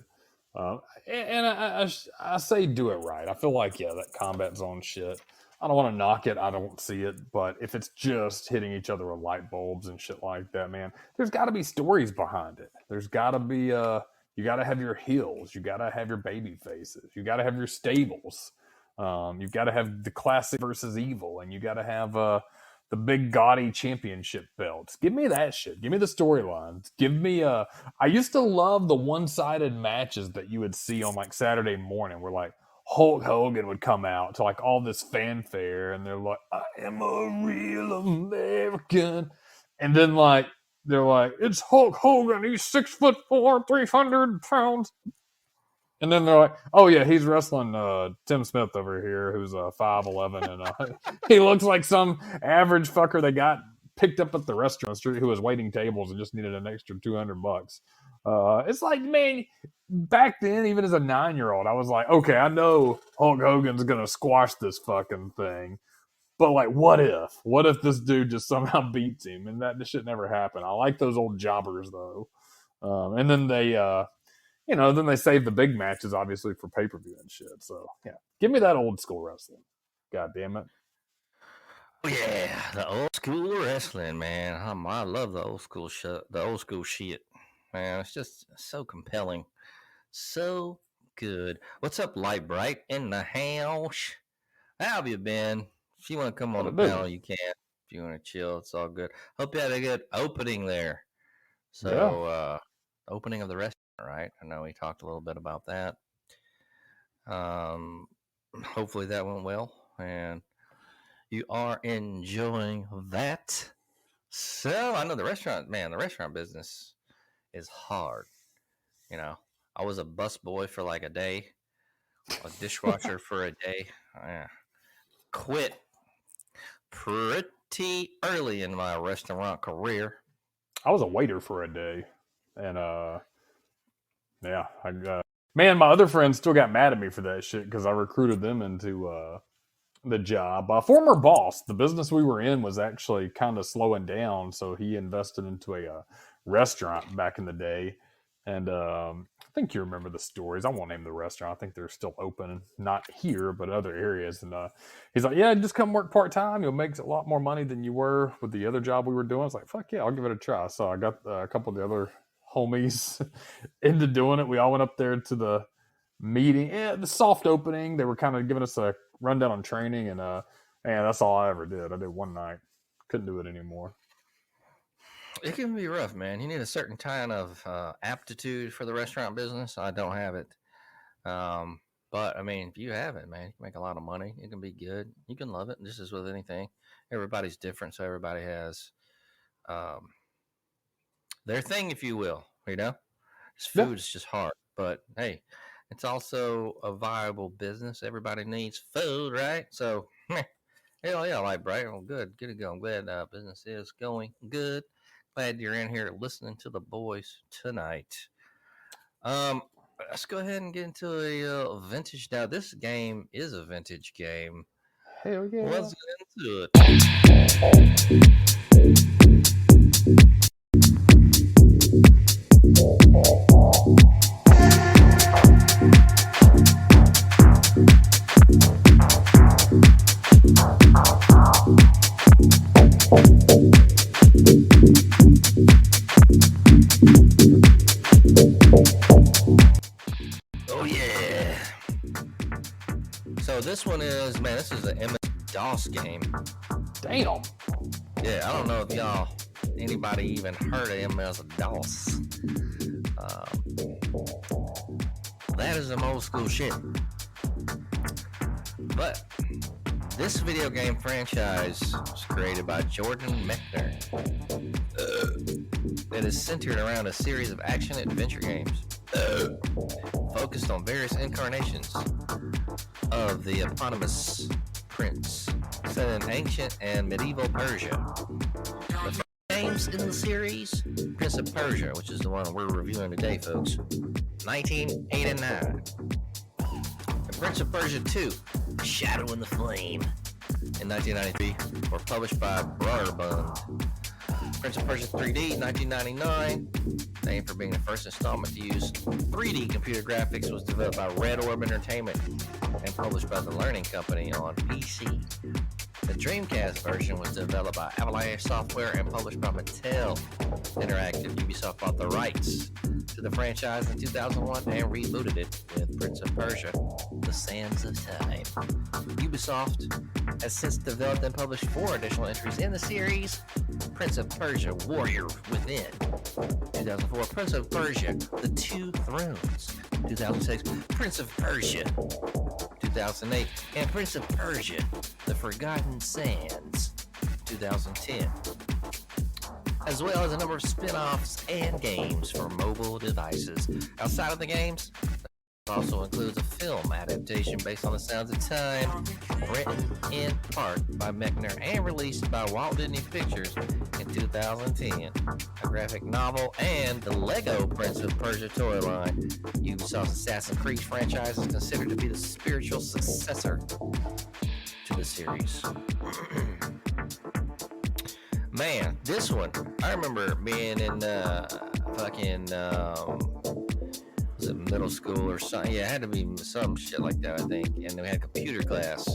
And I say do it right. I feel like, that Combat Zone shit, I don't want to knock it. I don't see it. But if it's just hitting each other with light bulbs and shit like that, man, there's got to be stories behind it. There's got to be, you got to have your heels. You got to have your baby faces. You got to have your stables. You've got to have the classic versus evil. And you got to have the big gaudy championship belts. Give me that shit. Give me the storylines. Give me I used to love the one-sided matches that you would see on like Saturday morning where like Hulk Hogan would come out to like all this fanfare and they're like, I am a real American. And then like they're like, it's Hulk Hogan, he's 6'4", 300 pounds. And then they're like, oh, yeah, he's wrestling Tim Smith over here, who's 5'11", and he looks like some average fucker that got picked up at the restaurant street who was waiting tables and just needed an extra $200. It's like, man, back then, even as a 9-year-old, I was like, okay, I know Hulk Hogan's going to squash this fucking thing. But, like, what if? What if this dude just somehow beats him? And that shit never happened. I like those old jobbers, though. And then they... then they save the big matches, obviously, for pay-per-view and shit. So, yeah. Give me that old school wrestling. God damn it. Yeah, the old school wrestling, man. I love the old school shit. Man, it's just so compelling. So good. What's up, Lite Brite in the house? How have you been? If you want to come on the panel, you can. If you want to chill, it's all good. Hope you had a good opening there. So, opening of the restaurant, right? I know we talked a little bit about that. Hopefully that went well, and you are enjoying that. So I know the restaurant business is hard. I was a busboy for like a day, a dishwasher for a day. Quit pretty early in my restaurant career. I was a waiter for a day, and man, my other friends still got mad at me for that shit because I recruited them into the job. Former boss, the business we were in was actually kind of slowing down, so he invested into a restaurant back in the day. And think you remember the stories. I won't name the restaurant. I think they're still open, not here, but other areas. And he's like, yeah, just come work part time. You'll make a lot more money than you were with the other job we were doing. I was like, fuck yeah, I'll give it a try. So I got a couple of the other homies into doing it. We all went up there to the meeting, the soft opening. They were kind of giving us a rundown on training, and man, that's all I ever did. I did one night, couldn't do it anymore. It can be rough, man. You need a certain kind of aptitude for the restaurant business. I don't have it. But I mean, if you have it, man, you can make a lot of money. It can be good. You can love it. Just as with anything, everybody's different, so everybody has their thing, if you will. You know, food is just hard, but hey, it's also a viable business. Everybody needs food, right? So, hell yeah, Lite Brite. Well, good to go. I'm glad business is going good. Glad you're in here listening to the boys tonight. Let's go ahead and get into a vintage. Now, this game is a vintage game. Hell yeah. Let's get into it. Oh yeah. So this one is, man, this is an MS-DOS game. Damn. Yeah, I don't know if anybody even heard of MS-DOS. That is some old school shit. But this video game franchise was created by Jordan Mechner. It is centered around a series of action-adventure games focused on various incarnations of the eponymous prince set in ancient and medieval Persia. The first games in the series, Prince of Persia, which is the one we're reviewing today, folks, 1989. And Prince of Persia 2, Shadow in the Flame, in 1993, were published by Brarbund. Prince of Persia 3D, 1999, named for being the first installment to use 3D computer graphics, was developed by Red Orb Entertainment and published by the Learning Company on PC. The Dreamcast version was developed by Avalanche Software and published by Mattel Interactive. Ubisoft bought the rights to the franchise in 2001 and rebooted it with Prince of Persia: The Sands of Time. Ubisoft has since developed and published 4 additional entries in the series: Prince of Persia: Warrior Within, 2004, Prince of Persia: The Two Thrones, 2006, Prince of Persia, 2008, and Prince of Persia: The Forgotten Sands, 2010, as well as a number of spin-offs and games for mobile devices. Outside of the games, it also includes a film adaptation based on the Sands of Time, written in part by Mechner and released by Walt Disney Pictures in 2010, a graphic novel, and the Lego Prince of Persia toy line. Ubisoft's Assassin's Creed franchise is considered to be the spiritual successor to the series. Man, this one, I remember being in was it middle school or something? Yeah, it had to be some shit like that, I think. And we had computer class,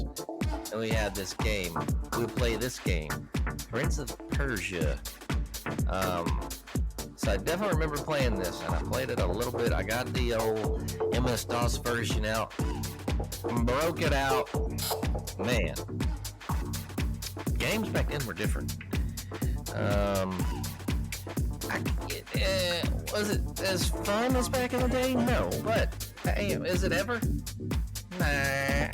and we had this game. We would play this game, Prince of Persia. So I definitely remember playing this, and I played it a little bit. I got the old MS-DOS version out, broke it out. Man, games back then were different. Was it as fun as back in the day? No, but hey, is it ever? Nah,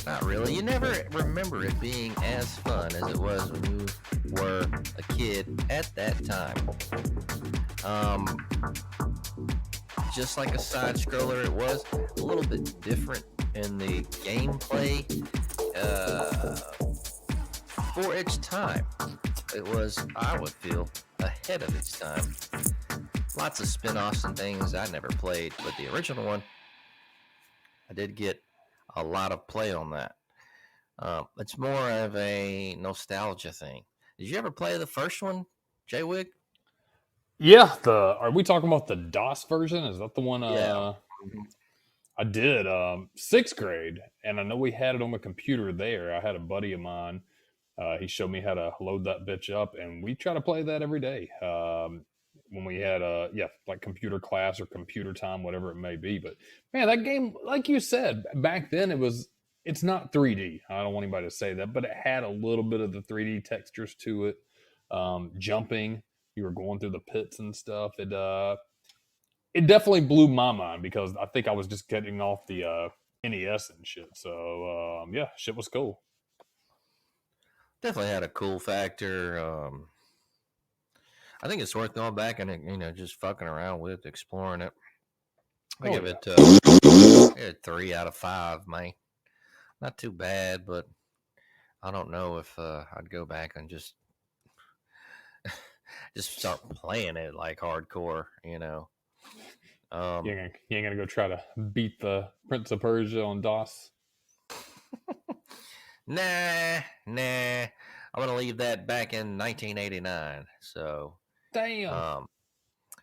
not really. You never remember it being as fun as it was when you were a kid at that time. Just like a side scroller, it was a little bit different in the gameplay. For its time, it was, I would feel, ahead of its time. Lots of spin-offs and things I never played, but the original one, I did get a lot of play on that. It's more of a nostalgia thing. Did you ever play the first one, J-Wig? Yeah, are we talking about the DOS version? Is that the one? Yeah. I did 6th grade, and I know we had it on my computer there. I had a buddy of mine. He showed me how to load that bitch up, and we try to play that every day. When we had like computer class or computer time, whatever it may be. But man, that game, like you said, back then it's not 3D. I don't want anybody to say that, but it had a little bit of the 3D textures to it. Jumping, you were going through the pits and stuff. It definitely blew my mind because I think I was just getting off the NES and shit. So yeah, shit was cool. Definitely had a cool factor. I think it's worth going back and just fucking around with, exploring it. I give it a 3 out of 5, man. Not too bad, but I don't know if I'd go back and just start playing it like hardcore. You ain't gonna go try to beat the Prince of Persia on DOS. Nah. I'm gonna leave that back in 1989. So damn.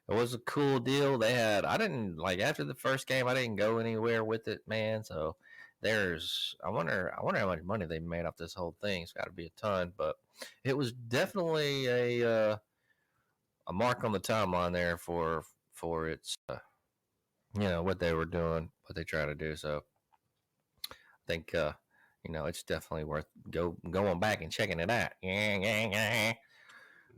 It was a cool deal. I didn't like after the first game. I didn't go anywhere with it, man. So I wonder how much money they made off this whole thing. It's got to be a ton, but it was definitely a mark on the timeline there for its what they were doing, what they try to do. So I think it's definitely worth going back and checking it out. Yeah.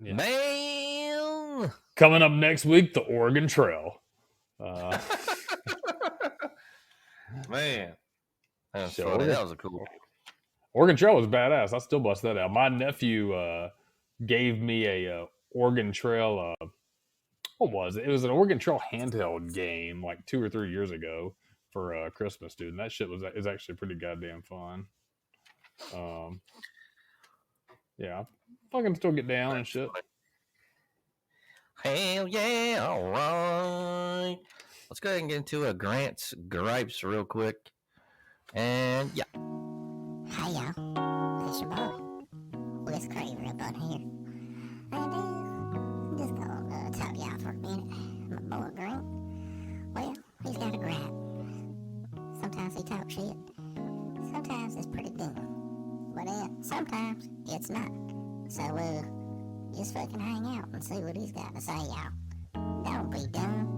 Man, coming up next week, the Oregon Trail. Man, that's funny. That was a cool. Oregon Trail was badass. I still bust that out. My nephew gave me a Oregon Trail. What was it? It was an Oregon Trail handheld game like 2 or 3 years ago for Christmas, dude. And that shit is actually pretty goddamn fun. Yeah, fucking still get down and shit. Hell yeah! All right, let's go ahead and get into a Grant's gripes real quick. And yeah. Hey y'all, it's your boy, Whis up on here. And just gonna talk to y'all for a minute. My boy Grant, well, he's got a gripe. Sometimes he talks shit. Sometimes it's pretty dumb. But then, sometimes it's not. So, just fucking hang out and see what he's got to say, y'all. Don't be dumb.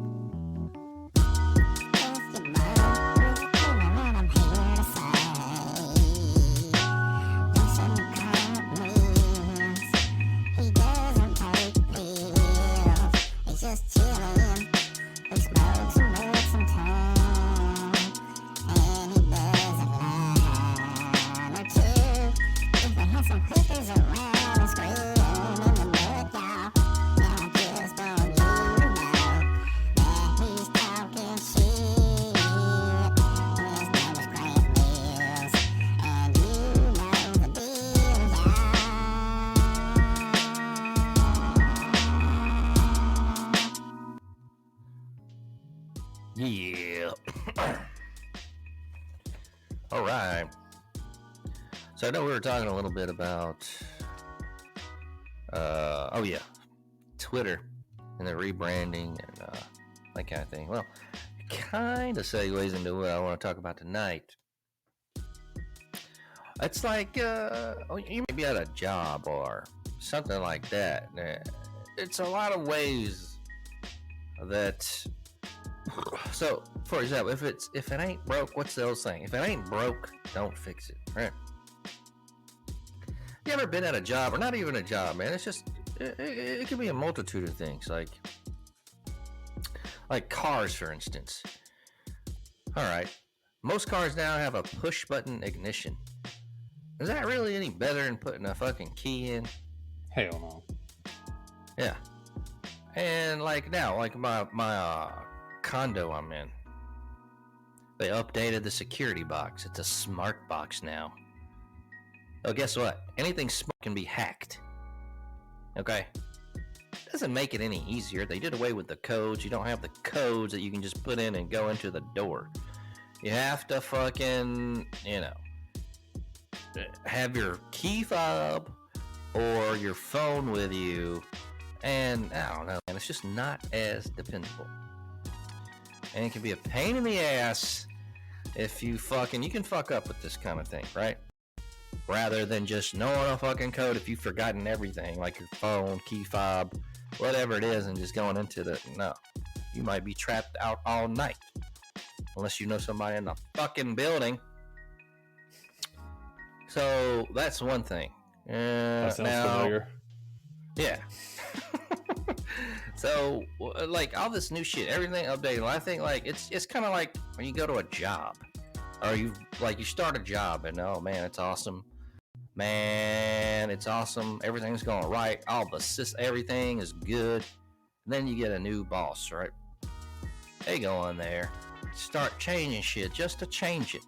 Just chillin', he smokes and works some time, and he does a line or two. If they had some hookers around and screaming in the mud, y'all, and I just want you to know that he's talking shit. His name is Grant Mills, and you know the deal, y'all. Yeah. All right. So I know we were talking a little bit about, Twitter and the rebranding and that kind of thing. Well, it kind of segues into what I want to talk about tonight. It's like you may be at a job or something like that. It's a lot of ways that. So, for example, if it ain't broke, what's the old saying? If it ain't broke, don't fix it, right? You ever been at a job, or not even a job, man? It's just it can be a multitude of things, like cars, for instance. All right, most cars now have a push button ignition. Is that really any better than putting a fucking key in? Hell no. Yeah, and like now, like my condo I'm in, they updated the security box. It's a smart box now. Oh, guess what? Anything smart can be hacked. Okay? Doesn't make it any easier. They did away with the codes. You don't have the codes that you can just put in and go into the door. You have to fucking, have your key fob or your phone with you And I don't know, man, it's just not as dependable. And it can be a pain in the ass if you can fuck up with this kind of thing, right? Rather than just knowing a fucking code if you've forgotten everything, like your phone, key fob, whatever it is, and just going into the, no. You might be trapped out all night. Unless you know somebody in the fucking building. So that's one thing. That sounds familiar. Yeah. So, like, all this new shit, everything updated. I think, like, it's kind of like when you go to a job. Or you start a job and, oh, man, it's awesome. Man, it's awesome. Everything's going right. Everything is good. And then you get a new boss, right? They go in there, start changing shit just to change it.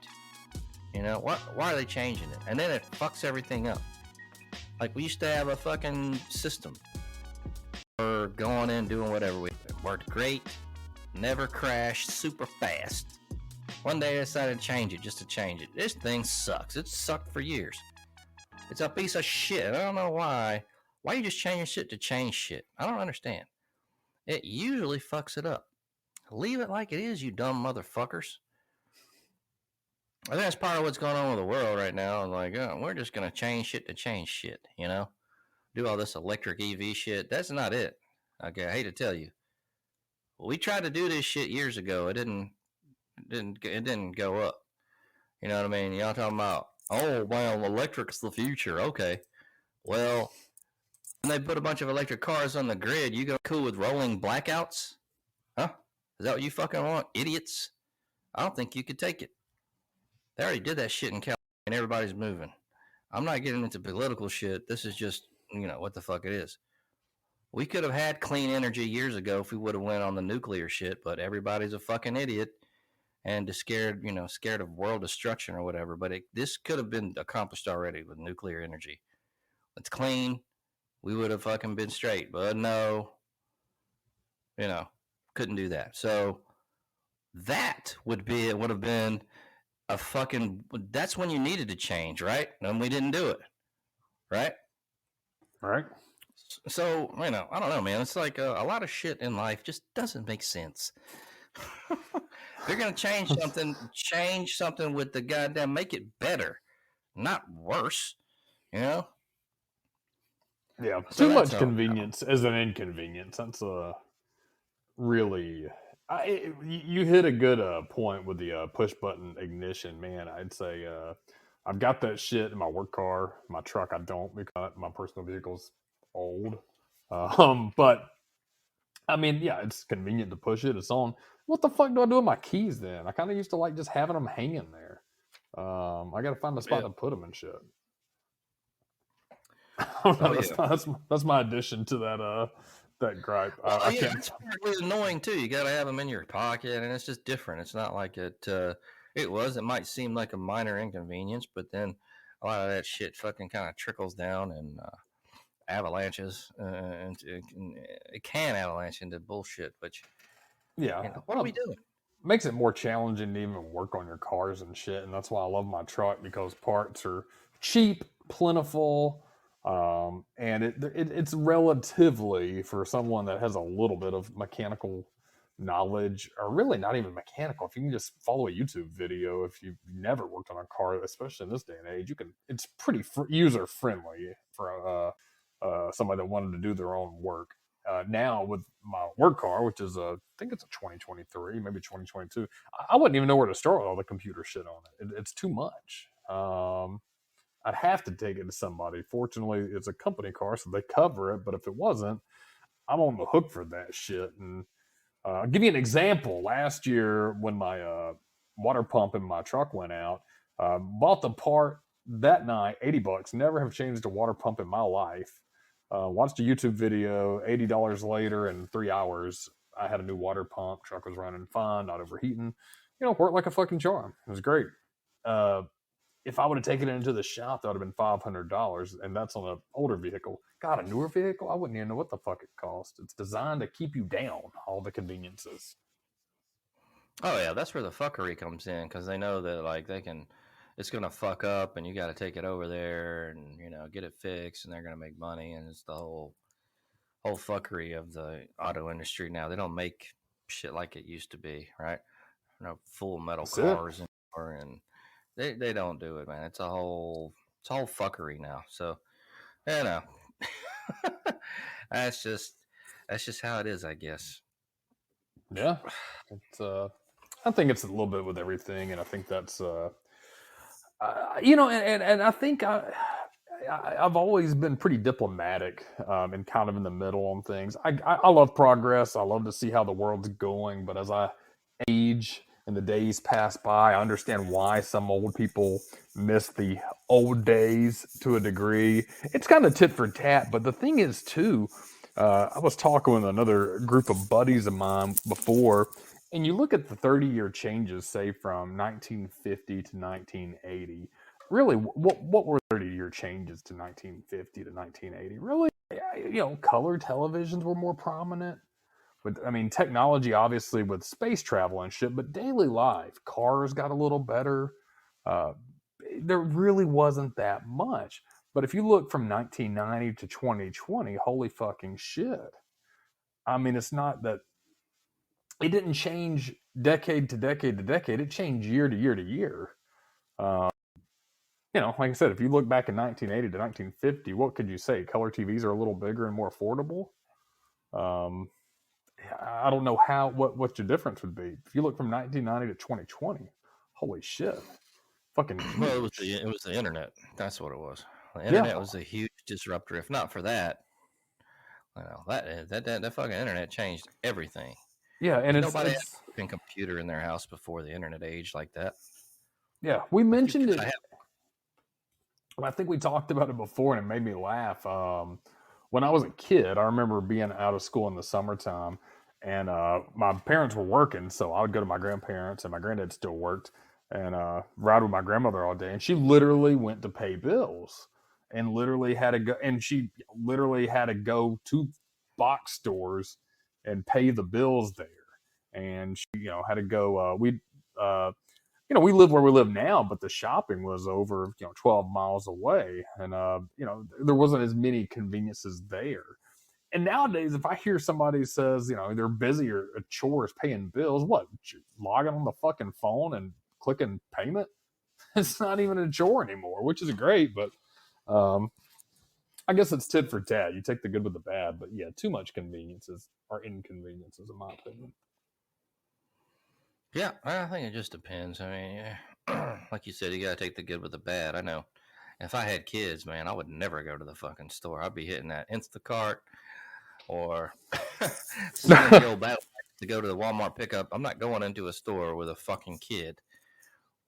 You know, why are they changing it? And then it fucks everything up. Like, we used to have a fucking system. We're going in, doing whatever. It worked great, never crashed, super fast. One day I decided to change it just to change it. This thing sucks. It's sucked for years. It's a piece of shit. I don't know why. Why you just changing shit to change shit? I don't understand. It usually fucks it up. Leave it like it is, you dumb motherfuckers. I think that's part of what's going on with the world right now. Like, we're just going to change shit to change shit, you know? Do all this electric EV shit. That's not it. Okay, I hate to tell you. We tried to do this shit years ago. It didn't go up. You know what I mean? Y'all talking about, oh, well, electric's the future. Okay. Well, when they put a bunch of electric cars on the grid, you go cool with rolling blackouts? Huh? Is that what you fucking want? Idiots? I don't think you could take it. They already did that shit in California and everybody's moving. I'm not getting into political shit. This is just, you know, what the fuck it is. We could have had clean energy years ago if we would have went on the nuclear shit, but everybody's a fucking idiot and scared of world destruction or whatever. But this could have been accomplished already with nuclear energy. It's clean. We would have fucking been straight, but no, couldn't do that. So that would have been a fucking, that's when you needed to change, right? And we didn't do it, right? Right. So, I don't know, man. It's like a lot of shit in life just doesn't make sense. If you're going to change something with the goddamn, make it better, not worse, you know? Yeah, So too much convenience is an inconvenience. That's really... you hit a good point with the push button ignition, man. I'd say I've got that shit in my work car. My truck, I don't, because my personal vehicle's old. But I mean, yeah, it's convenient to push it. It's on. What the fuck do I do with my keys then? I kind of used to like just having them hanging there. I got to find a spot to put them and shit. That's my addition to that gripe. It's really annoying too. You got to have them in your pocket, and it's just different. It's not like it might seem like a minor inconvenience, but then a lot of that shit fucking kind of trickles down and avalanches, and it can avalanche into bullshit. But what are we doing? Makes it more challenging to even work on your cars and shit, and that's why I love my truck, because parts are cheap, plentiful. And it's relatively, for someone that has a little bit of mechanical knowledge, or really not even mechanical, if you can just follow a YouTube video, if you've never worked on a car, especially in this day and age, it's pretty user friendly for somebody that wanted to do their own work. Now with my work car, which is I think it's a 2023, maybe 2022, I wouldn't even know where to start with all the computer shit on it. It's too much. I'd have to take it to somebody. Fortunately, it's a company car, so they cover it. But if it wasn't, I'm on the hook for that shit. And I'll give you an example. Last year, when my water pump in my truck went out, bought the part that night, $80. Never have changed a water pump in my life. Watched a YouTube video, $80 later, in 3 hours, I had a new water pump. Truck was running fine, not overheating. Worked like a fucking charm. It was great. If I would have taken it into the shop, that would have been $500, and that's on an older vehicle. God, a newer vehicle, I wouldn't even know what the fuck it cost. It's designed to keep you down, all the conveniences. Oh yeah, that's where the fuckery comes in, because they know that it's gonna fuck up, and you got to take it over there and get it fixed, and they're gonna make money, and it's the whole whole fuckery of the auto industry now. They don't make shit like it used to be, right? Full metal That's it. cars and they don't do it, man. It's a whole fuckery now. So you know, that's just how it is, I guess. Yeah, it's I think it's a little bit with everything, and I think that's and I think I've always been pretty diplomatic and kind of in the middle on things. I love progress. I love to see how the world's going, but as I age and the days pass by, I understand why some old people miss the old days to a degree. It's kind of tit for tat, but the thing is too, I was talking with another group of buddies of mine before, and you look at the 30-year changes, say from 1950 to 1980. Really, what were 30-year changes to 1950 to 1980? Really, color televisions were more prominent. But I mean, technology obviously with space travel and shit, but daily life, cars got a little better. Uh, there really wasn't that much. But if you look from 1990 to 2020, holy fucking shit. I mean, it's not that it didn't change decade to decade to decade. It changed year to year to year. Like I said, if you look back in 1980 to 1950, what could you say? Color TVs are a little bigger and more affordable. I don't know what your difference would be. If you look from 1990 to 2020, holy shit, fucking huge. Well, it was the internet. That's what it was. The internet was a huge disruptor. If not for that, that fucking internet changed everything. Yeah, and nobody had a fucking computer in their house before the internet age like that. Yeah, we mentioned it. I think we talked about it before, and it made me laugh. When I was a kid, I remember being out of school in the summertime, and my parents were working, so I would go to my grandparents, and my granddad still worked, and ride with my grandmother all day. And she literally went to pay bills, and literally had to go, and she literally had to go to box stores and pay the bills there. And she, had to go. We live where we live now, but the shopping was over, 12 miles away. And, there wasn't as many conveniences there. And nowadays, if I hear somebody says, they're busy or a chore is paying bills, what? Logging on the fucking phone and clicking payment? It's not even a chore anymore, which is great. But I guess it's tit for tat. You take the good with the bad. But yeah, too much conveniences are inconveniences, in my opinion. Yeah, I think it just depends. I mean, like you said, you got to take the good with the bad. I know if I had kids, man, I would never go to the fucking store. I'd be hitting that Instacart or sending the old battle to go to the Walmart pickup. I'm not going into a store with a fucking kid.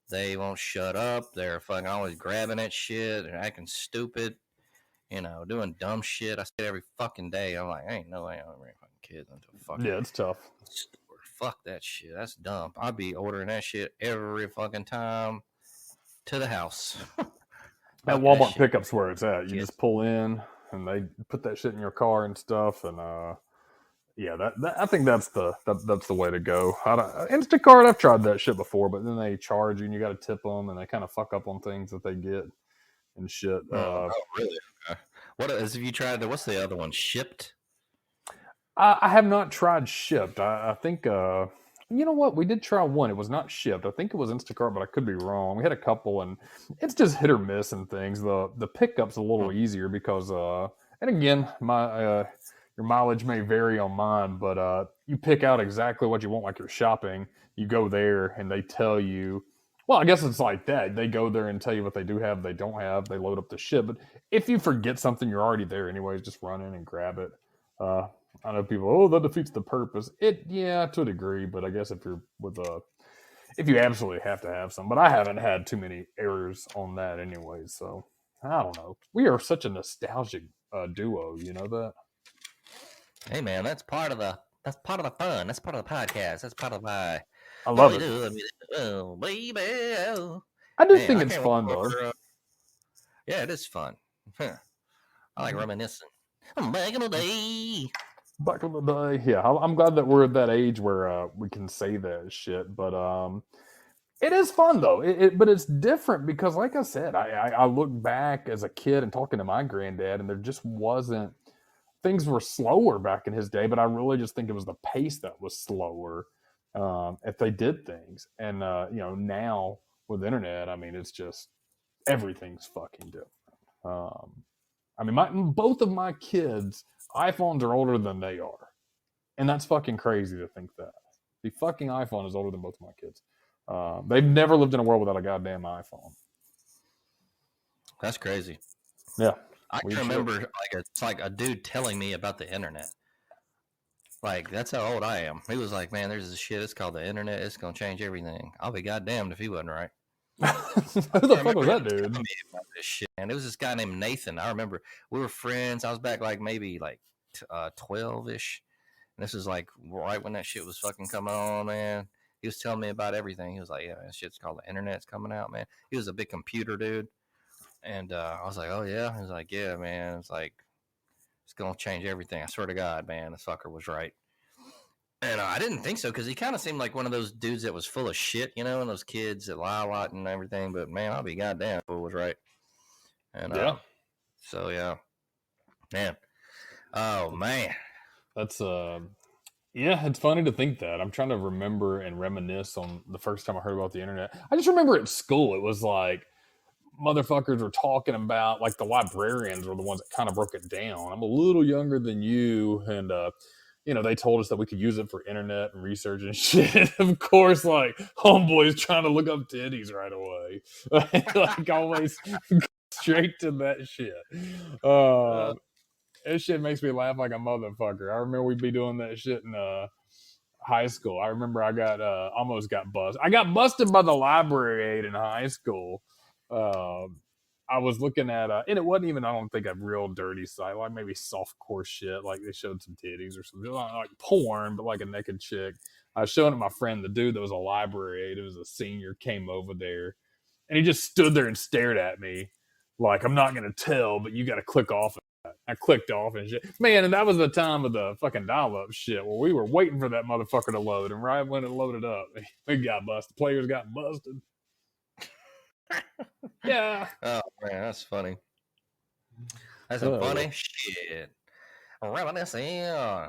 They won't shut up. They're fucking always grabbing at shit. They're acting stupid, doing dumb shit. I say it every fucking day. I'm like, ain't no way I'm bringing fucking kids into a fucking it's tough. store. Fuck that shit. That's dumb. I'd be ordering that shit every fucking time to the house. At Walmart pickups where it's at. You just pull in and they put that shit in your car and stuff. And that I think that's the way to go. Instacart, I've tried that shit before, but then they charge you and you got to tip them, and they kind of fuck up on things that they get and shit. Oh, really? Okay. Have you tried? What's the other one? Shipped? I have not tried Shipped. I think, you know what? We did try one. It was not Shipped. I think it was Instacart, but I could be wrong. We had a couple, and it's just hit or miss and things. The pickup's a little easier because, and again, your mileage may vary on mine, but you pick out exactly what you want, like you're shopping. You go there, and they tell you. Well, I guess it's like that. They go there and tell you what they do have, they don't have. They load up the ship. But if you forget something, you're already there anyways. Just run in and grab it. I know people, that defeats the purpose. To a degree, but I guess if you absolutely have to have some, but I haven't had too many errors on that anyway, so I don't know. We are such a nostalgic duo, you know that? Hey man, that's part of the fun. That's part of the podcast. That's part of my. I love it. Oh baby, I do think it's fun though. Yeah, it is fun. I like reminiscing. Back in the day. Back in the day, yeah. I'm glad that we're at that age where we can say that shit. But it is fun though. But it's different because, like I said, I look back as a kid and talking to my granddad, and there just wasn't things were slower back in his day, but I really just think it was the pace that was slower if they did things. And now with the internet, I mean, it's just everything's fucking different. I mean, both of my kids' iPhones are older than they are, and that's fucking crazy to think that the fucking iPhone is older than both of my kids. They've never lived in a world without a goddamn iPhone. That's crazy. Yeah, I can remember it's like a dude telling me about the internet. Like, that's how old I am. He was like, man, there's this shit. It's called the internet. It's going to change everything. I'll be goddamned if he wasn't right. Who the fuck was that dude? This shit, man. It was this guy named Nathan. I remember we were friends. I was back like maybe like 12-ish. And this is like right when that shit was fucking coming on, man. He was telling me about everything. He was like, yeah, that shit's called the internet's coming out, man. He was a big computer dude. And I was like, oh, yeah? He was like, yeah, man. It's like, it's going to change everything. I swear to God, man, the fucker was right. And I didn't think so because he kind of seemed like one of those dudes that was full of shit, and those kids that lie a lot and everything. But, man, I'll be goddamn if it was right. And yeah. So, yeah. Man. Oh, man. That's, yeah, it's funny to think that. I'm trying to remember and reminisce on the first time I heard about the internet. I just remember at school, it was like, motherfuckers were talking about, like, the librarians were the ones that kind of broke it down. I'm a little younger than you, and they told us that we could use it for internet and research and shit. Of course, like, homeboys trying to look up titties right away. Like, always straight to that shit. That shit makes me laugh like a motherfucker. I remember we'd be doing that shit in high school. I remember I got almost got busted. I got busted by the library aide in high school. I was looking at and it wasn't even, I don't think, a real dirty site, like maybe softcore shit, like they showed some titties or something, like porn, but like a naked chick. I was showing it to my friend, the dude that was a library aide, it was a senior, came over there, and he just stood there and stared at me like, I'm not gonna tell, but you got to click off. I clicked off and shit, man, and that was the time of the fucking dial-up shit where we were waiting for that motherfucker to load, and right when it loaded up, we got busted. Players got busted. Yeah. Oh, man, that's funny. That's some funny shit. Reminiscing,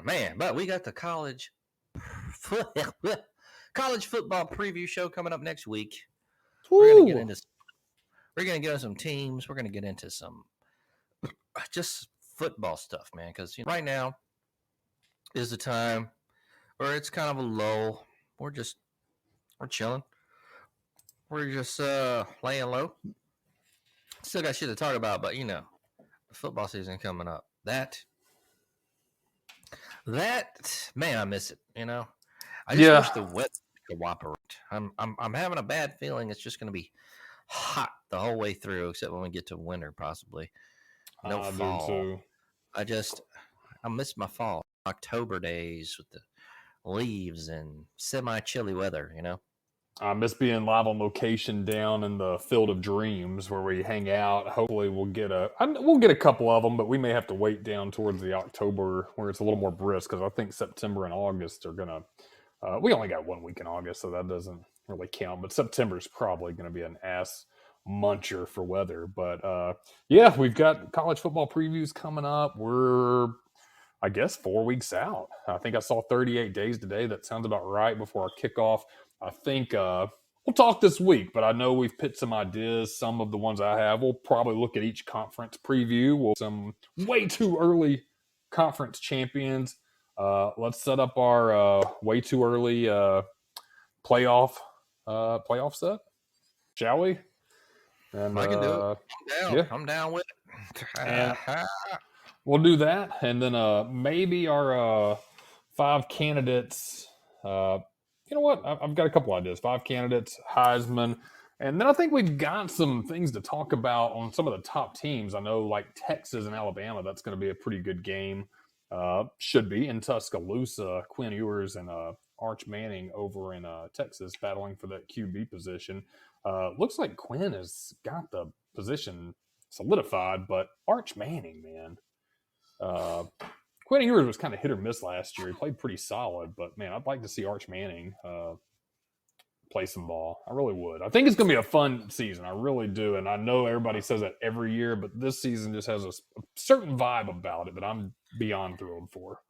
man. But we got the college football preview show coming up next week. Woo. We're gonna get into some teams. We're gonna get into some just football stuff, man. Because right now is the time where it's kind of a lull. We're chilling. We're just laying low. Still got shit to talk about, but the football season coming up. That man, I miss it. I just wish the weather could cooperate. I'm having a bad feeling it's just going to be hot the whole way through, except when we get to winter, possibly. No fall. Too. I miss my fall. October days with the leaves and semi-chilly weather. I miss being live on location down in the Field of Dreams where we hang out. Hopefully we'll get a couple of them, but we may have to wait down towards the October where it's a little more brisk, because I think September and August are going to we only got 1 week in August, so that doesn't really count, but September is probably going to be an ass muncher for weather. But yeah, we've got college football previews coming up. We're, I guess, 4 weeks out. I think I saw 38 days today. That sounds about right before our kickoff. I think we'll talk this week, but I know we've picked some ideas. Some of the ones I have, we'll probably look at each conference preview. Some way too early conference champions. Let's set up our way too early playoff set, shall we? And I can do it. I'm down with it. We'll do that, and then maybe our 5 candidates. You know what? I've got a couple ideas. 5 candidates, Heisman. And then I think we've got some things to talk about on some of the top teams. I know, like Texas and Alabama, that's going to be a pretty good game. Should be in Tuscaloosa. Quinn Ewers and Arch Manning over in Texas battling for that QB position. Looks like Quinn has got the position solidified, but Arch Manning, man. Quinn Ewers was kind of hit or miss last year. He played pretty solid, but man, I'd like to see Arch Manning play some ball. I really would. I think it's going to be a fun season. I really do. And I know everybody says that every year, but this season just has a certain vibe about it that I'm beyond thrilled for.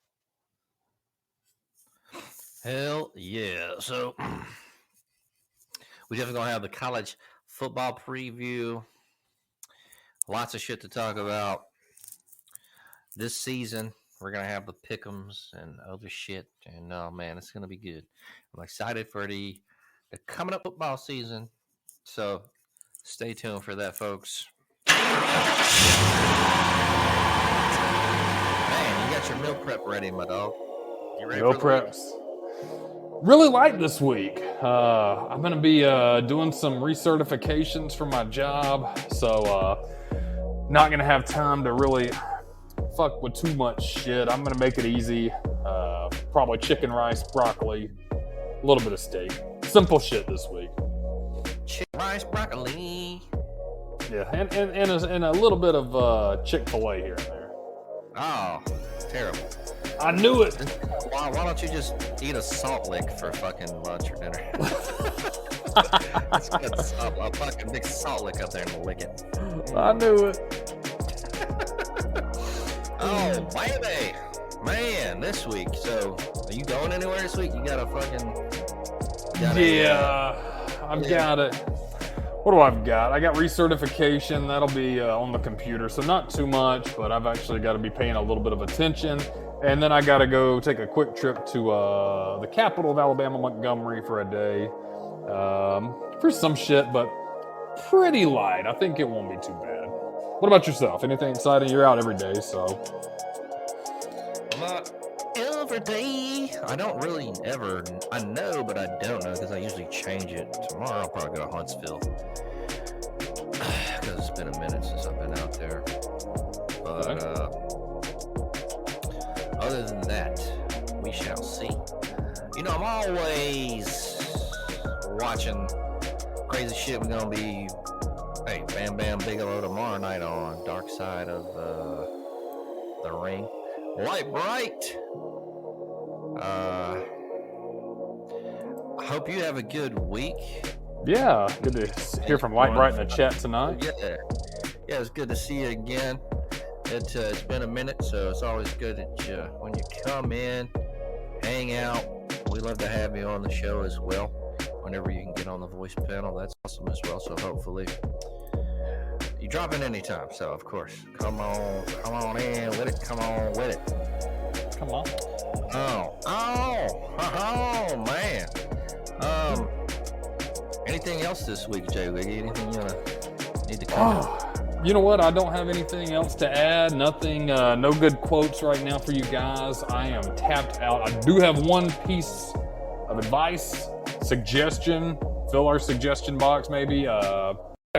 Hell yeah. So we definitely going to have the college football preview. Lots of shit to talk about this season. We're going to have the pick'ems and other shit. And, oh, man, it's going to be good. I'm excited for the coming up football season. So stay tuned for that, folks. Man, you got your meal prep ready, my dog. You ready Meal for the week? preps. Really light this week. I'm going to be doing some recertifications for my job. So not going to have time to really fuck with too much shit. I'm going to make it easy. Probably chicken, rice, broccoli, a little bit of steak. Simple shit this week. Chicken, rice, broccoli. Yeah, and a little bit of Chick-fil-A here and there. Oh, terrible. I knew it. Why don't you just eat a salt lick for fucking lunch or dinner? Let's get a fucking big salt lick up there and lick it. I knew it. Oh, baby. Man, this week. So, are you going anywhere this week? You got a fucking... I've got it. What do I've got? I got recertification. That'll be on the computer, so not too much, but I've actually got to be paying a little bit of attention. And then I got to go take a quick trip to the capital of Alabama, Montgomery, for a day for some shit, but pretty light. I think it won't be too bad. What about yourself? Anything exciting? You're out every day, so. Not every day. I don't really ever. I know, but I don't know because I usually change it. Tomorrow I'll probably go to Huntsville because it's been a minute since I've been out there. But other than that, we shall see. You know, I'm always watching crazy shit. We're gonna be, hey, Bam Bam Bigelow tomorrow night on Darkside of the Ring. Lite Brite. I hope you have a good week. Yeah, good to hear from Lite Brite in the chat tonight. Yeah, it's good to see you again. It's been a minute, so it's always good that when you come in, hang out. We love to have you on the show as well. Whenever you can get on the voice panel, that's awesome as well. So hopefully you drop in anytime. So of course, come on in with it. Come on with it. Come on. Oh, man. Anything else this week, Jay Wiggy? Anything you need to comment? You know what? I don't have anything else to add. Nothing, no good quotes right now for you guys. I am tapped out. I do have one piece of advice, suggestion. Fill our suggestion box, maybe.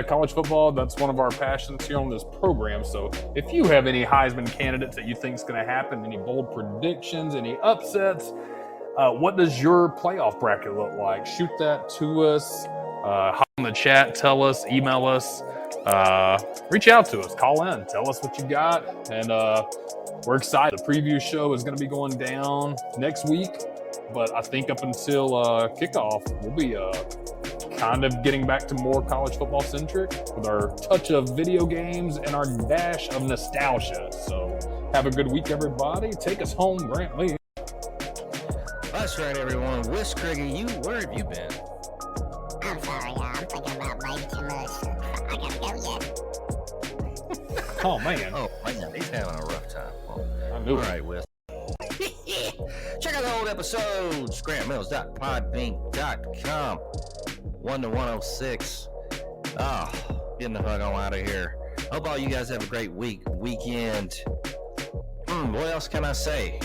College football, that's one of our passions here on this program. So if you have any Heisman candidates that you think is going to happen, any bold predictions, any upsets, what does your playoff bracket look like? Shoot that to us. Hop in the chat, tell us, email us, reach out to us, call in, tell us what you got. And we're excited. The preview show is going to be going down next week, but I think up until kickoff, we'll be kind of getting back to more college football centric with our touch of video games and our dash of nostalgia. So have a good week, everybody. Take us home, Grant Lee. That's right, everyone. Whis, Craigie, where have you been? I'm sorry, y'all. I'm thinking about baby too much. I gotta go yet. Oh, man. Oh, man, he's having a rough time. Well, I knew all it. right, Whis. Check out the old episodes. GrantMills.podbean.com. 1-106. Getting the fuck on out of here. Hope all you guys have a great weekend. What else can I say?